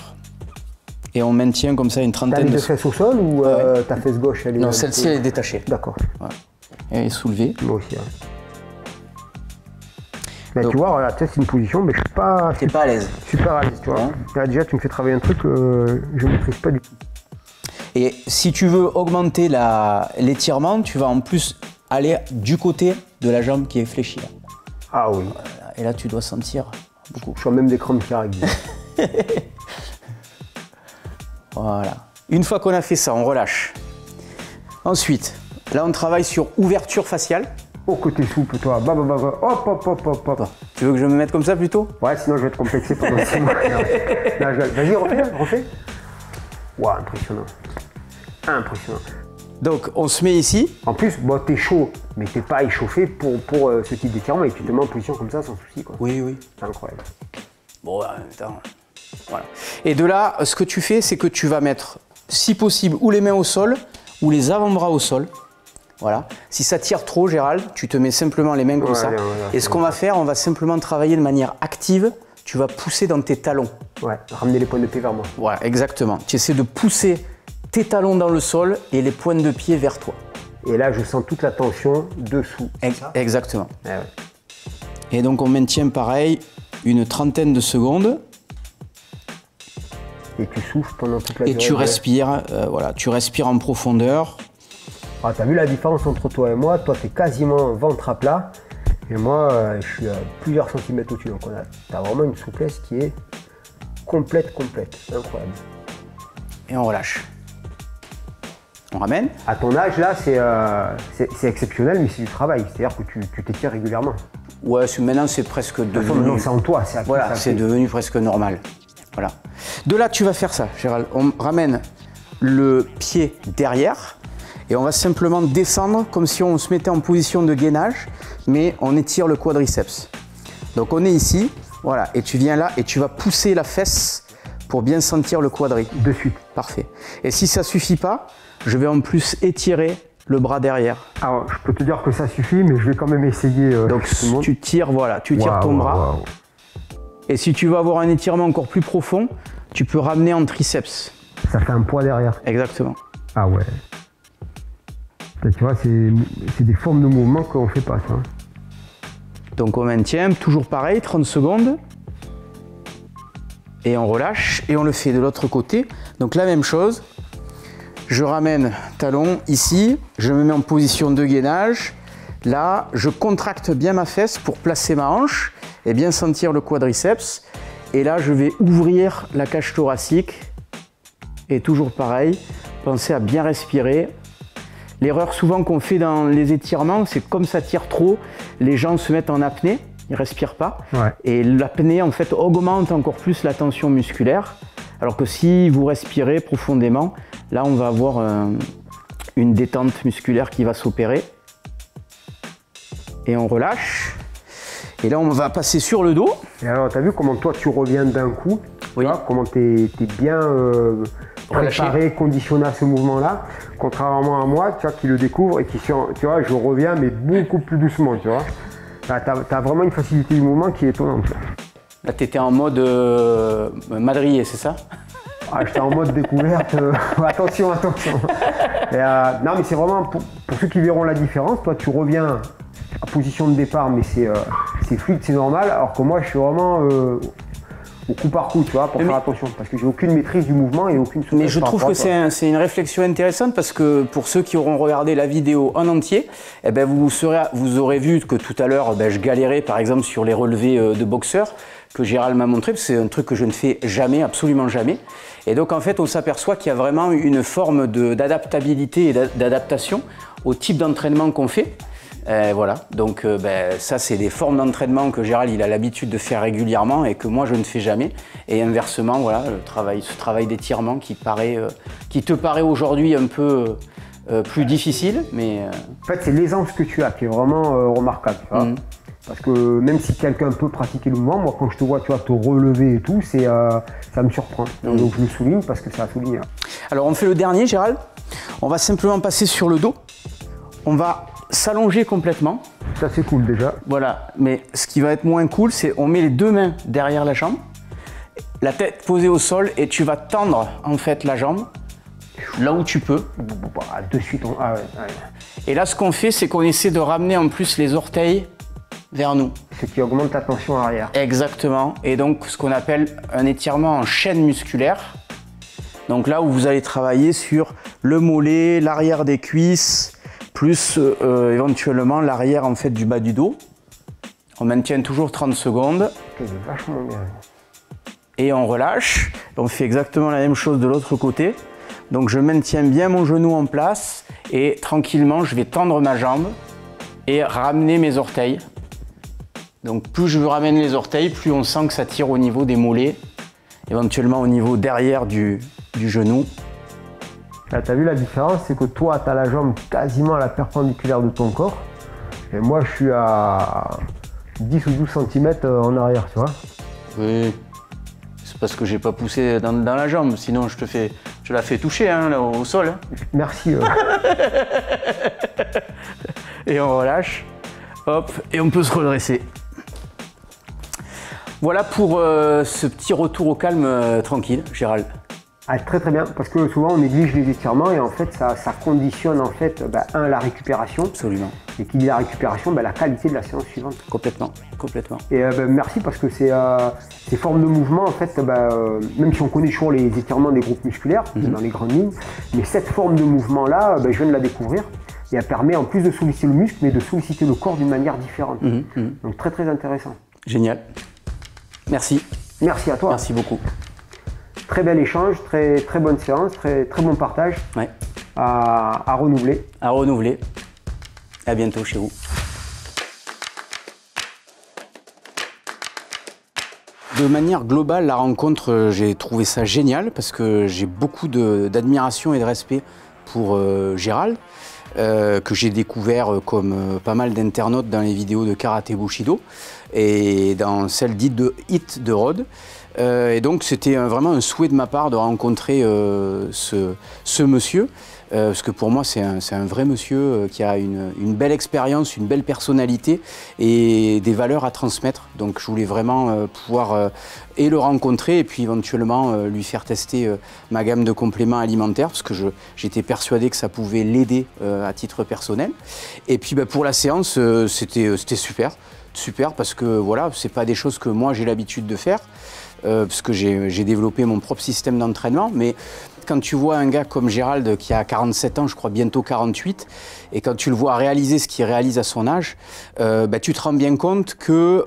Et on maintient comme ça une T'as trentaine mis de... de fesses au sol ou ta fesse gauche, elle est... Non, celle-ci, elle est détachée. D'accord. Voilà. Elle est soulevée. Moi aussi, hein. Là, donc, tu vois, voilà, c'est une position, mais je suis pas... T'es pas à l'aise. Super à l'aise, tu vois. Là, déjà, tu me fais travailler un truc que je ne maîtrise pas du tout. Et si tu veux augmenter l'étirement, tu vas en plus aller du côté de la jambe qui est fléchie. Là. Ah oui. Voilà. Et là, tu dois sentir beaucoup. Je sens même des crampes qui arrivent. Voilà. Une fois qu'on a fait ça, on relâche. Ensuite, là, on travaille sur ouverture faciale. Oh, côté souple, toi. Bah, bah, bah, bah. Hop, hop, hop, hop, hop. Tu veux que je me mette comme ça plutôt? Ouais, sinon je vais être complexé pendant 6 mois. Vas-y, refais. Waouh, impressionnant. Impressionnant. Donc, on se met ici. En plus, bon, t'es chaud, mais t'es pas échauffé pour ce type d'étirement et tu te mets en position comme ça sans souci, quoi. Oui, oui. C'est incroyable. Bon, attends. Voilà. Et de là, ce que tu fais, c'est que tu vas mettre, si possible, ou les mains au sol, ou les avant-bras au sol. Voilà. Si ça tire trop, Gérald, tu te mets simplement les mains comme ça. Et ce qu'on va faire, on va simplement travailler de manière active. Tu vas pousser dans tes talons. Ouais, ramener les points de pied vers moi. Voilà, exactement. Tu essaies de pousser tes talons dans le sol et les pointes de pied vers toi. Et là, je sens toute la tension dessous. Exactement. Ah ouais. Et donc, on maintient pareil une trentaine de secondes. Et tu souffles pendant toute la durée. Et tu respires, voilà, tu respires en profondeur. Ah, t'as vu la différence entre toi et moi? Toi, t'es quasiment ventre à plat. Et moi, je suis à plusieurs centimètres au-dessus. Donc, t'as vraiment une souplesse qui est complète. Incroyable. Et on relâche. On ramène. À ton âge, là, c'est exceptionnel, mais c'est du travail. C'est-à-dire que tu t'étires régulièrement. Ouais, maintenant, c'est presque devenu... Non, c'est en toi. Voilà, c'est devenu presque normal. Voilà. De là, tu vas faire ça, Gérald. On ramène le pied derrière et on va simplement descendre comme si on se mettait en position de gainage, mais on étire le quadriceps. Donc, on est ici, voilà, et tu viens là et tu vas pousser la fesse pour bien sentir le quadri. De suite. Parfait. Et si ça ne suffit pas, je vais en plus étirer le bras derrière. Alors, je peux te dire que ça suffit, mais je vais quand même essayer. Donc, tu tires, voilà, tu tires ton bras. Wow. Et si tu veux avoir un étirement encore plus profond, tu peux ramener en triceps. Ça fait un poids derrière. Exactement. Ah ouais. Tu vois, c'est des formes de mouvement qu'on ne fait pas, ça. Donc on maintient, toujours pareil, 30 secondes. Et on relâche, et on le fait de l'autre côté. Donc la même chose. Je ramène talon ici, je me mets en position de gainage. Là, je contracte bien ma fesse pour placer ma hanche et bien sentir le quadriceps. Et là, je vais ouvrir la cage thoracique. Et toujours pareil, pensez à bien respirer. L'erreur souvent qu'on fait dans les étirements, c'est comme ça tire trop, les gens se mettent en apnée, ils ne respirent pas. Ouais. Et l'apnée, en fait, augmente encore plus la tension musculaire. Alors que si vous respirez profondément, là, on va avoir une détente musculaire qui va s'opérer. Et on relâche. Et là, on va passer sur le dos. Et alors, tu as vu comment toi, tu reviens d'un coup? Oui. Tu vois, comment tu es bien préparé, conditionné à ce mouvement-là, contrairement à moi, tu vois, qui le découvre et qui, tu vois, je reviens, mais beaucoup plus doucement, tu vois. Tu as vraiment une facilité du mouvement qui est étonnante. Là, tu étais en mode madrier, c'est ça? Ah, j'étais en mode découverte. Attention. Et, non, mais c'est vraiment pour ceux qui verront la différence. Toi, tu reviens à position de départ, mais c'est fluide, c'est normal. Alors que moi, je suis vraiment au coup par coup, tu vois, pour faire attention. Parce que j'ai aucune maîtrise du mouvement et aucune souplesse. Mais je trouve que c'est une réflexion intéressante parce que pour ceux qui auront regardé la vidéo en entier, eh ben, vous aurez vu que tout à l'heure, je galérais par exemple sur les relevés de boxeur que Gérald m'a montré. C'est un truc que je ne fais jamais, absolument jamais. Et donc en fait, on s'aperçoit qu'il y a vraiment une forme d'adaptabilité et d'adaptation au type d'entraînement qu'on fait. Voilà, donc ça c'est des formes d'entraînement que Gérald il a l'habitude de faire régulièrement et que moi je ne fais jamais. Et inversement, voilà, ce travail d'étirement qui te paraît aujourd'hui un peu plus difficile, mais... En fait, c'est l'aisance que tu as qui est vraiment remarquable, tu vois. Parce que même si quelqu'un peut pratiquer le mouvement, moi quand je te vois, tu vois, te relever et tout, ça me surprend. Donc je le souligne parce que ça a souligné. Alors on fait le dernier, Gérald. On va simplement passer sur le dos. On va s'allonger complètement. Ça c'est cool déjà. Voilà, mais ce qui va être moins cool, c'est on met les deux mains derrière la jambe, la tête posée au sol et tu vas tendre en fait la jambe là où tu peux. De suite, ah ouais. Et là ce qu'on fait, c'est qu'on essaie de ramener en plus les orteils vers nous. Ce qui augmente ta tension arrière. Exactement, et donc ce qu'on appelle un étirement en chaîne musculaire. Donc là où vous allez travailler sur le mollet, l'arrière des cuisses, plus éventuellement l'arrière en fait du bas du dos. On maintient toujours 30 secondes. C'est vachement bien. Et on relâche. On fait exactement la même chose de l'autre côté. Donc je maintiens bien mon genou en place et tranquillement je vais tendre ma jambe et ramener mes orteils. Donc plus je ramène les orteils, plus on sent que ça tire au niveau des mollets, éventuellement au niveau derrière du genou. Là, tu as vu la différence, c'est que toi, tu as la jambe quasiment à la perpendiculaire de ton corps. Et moi, je suis à 10 ou 12 cm en arrière, tu vois. Oui, c'est parce que j'ai pas poussé dans la jambe, sinon je la fais toucher hein, là, au sol. Hein. Merci. Et on relâche, hop, et on peut se redresser. Voilà pour ce petit retour au calme tranquille, Gérald. Ah, très très bien, parce que souvent on néglige les étirements et en fait ça conditionne en fait la récupération. Absolument. Et qui dit la récupération, la qualité de la séance suivante. Complètement, complètement. Et merci parce que ces formes de mouvement en fait, même si on connaît toujours les étirements des groupes musculaires dans les grandes lignes, mais cette forme de mouvement là, je viens de la découvrir et elle permet en plus de solliciter le muscle, mais de solliciter le corps d'une manière différente. Donc très très intéressant. Génial. Merci. Merci à toi. Merci beaucoup. Très bel échange, très, très bonne séance, très, très bon partage. Ouais. À renouveler. À renouveler. À bientôt chez vous. De manière globale, la rencontre, j'ai trouvé ça génial parce que j'ai beaucoup d'admiration et de respect pour Gérald, que j'ai découvert comme pas mal d'internautes dans les vidéos de Karaté Bushido et dans celle dite de Hit de Rod. Et donc c'était vraiment un souhait de ma part de rencontrer ce monsieur, parce que pour moi c'est un vrai monsieur qui a une belle expérience, une belle personnalité et des valeurs à transmettre. Donc je voulais vraiment pouvoir et le rencontrer et puis éventuellement lui faire tester ma gamme de compléments alimentaires, parce que j'étais persuadé que ça pouvait l'aider à titre personnel. Et puis pour la séance, c'était super. Super parce que voilà, c'est pas des choses que moi j'ai l'habitude de faire. Parce que j'ai développé mon propre système d'entraînement, mais quand tu vois un gars comme Gérald qui a 47 ans, je crois bientôt 48, et quand tu le vois réaliser ce qu'il réalise à son âge, tu te rends bien compte que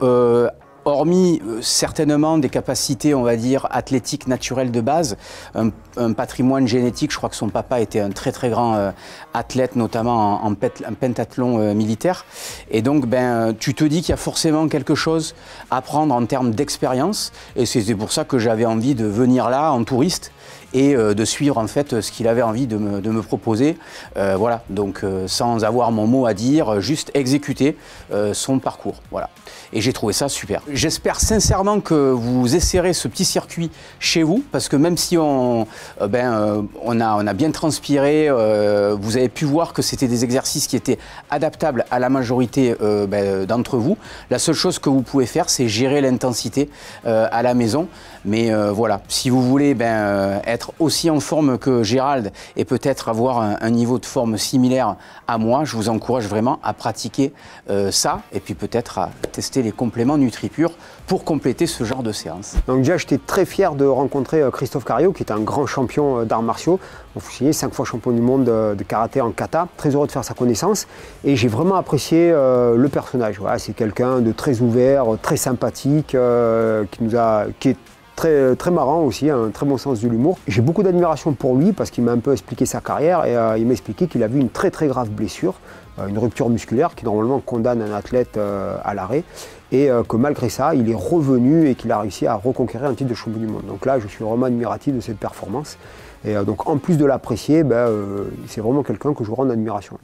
hormis certainement des capacités, on va dire, athlétiques naturelles de base, un patrimoine génétique, je crois que son papa était un très très grand athlète, notamment en pentathlon militaire. Et donc, tu te dis qu'il y a forcément quelque chose à prendre en termes d'expérience. Et c'est pour ça que j'avais envie de venir là en touriste et de suivre en fait ce qu'il avait envie de me proposer. Voilà, donc sans avoir mon mot à dire, juste exécuter son parcours. Voilà. Et j'ai trouvé ça super. J'espère sincèrement que vous essayerez ce petit circuit chez vous, parce que même si on a bien transpiré, vous avez pu voir que c'était des exercices qui étaient adaptables à la majorité d'entre vous. La seule chose que vous pouvez faire, c'est gérer l'intensité à la maison. Mais voilà, si vous voulez être aussi en forme que Gérald et peut-être avoir un niveau de forme similaire à moi, je vous encourage vraiment à pratiquer ça et puis peut-être à tester les compléments NutriPure pour compléter ce genre de séance. Donc déjà, j'étais très fier de rencontrer Christophe Cario, qui est un grand champion d'arts martiaux. Vous souvenez, 5 fois champion du monde de karaté en kata. Très heureux de faire sa connaissance. Et j'ai vraiment apprécié le personnage. Voilà, c'est quelqu'un de très ouvert, très sympathique, qui est très, très marrant aussi, un très bon sens de l'humour. J'ai beaucoup d'admiration pour lui parce qu'il m'a un peu expliqué sa carrière et il m'a expliqué qu'il a vu une très très grave blessure, une rupture musculaire qui normalement condamne un athlète à l'arrêt et que malgré ça, il est revenu et qu'il a réussi à reconquérir un titre de champion du monde. Donc là, je suis vraiment admiratif de cette performance. Et donc en plus de l'apprécier, c'est vraiment quelqu'un que je rends en admiration.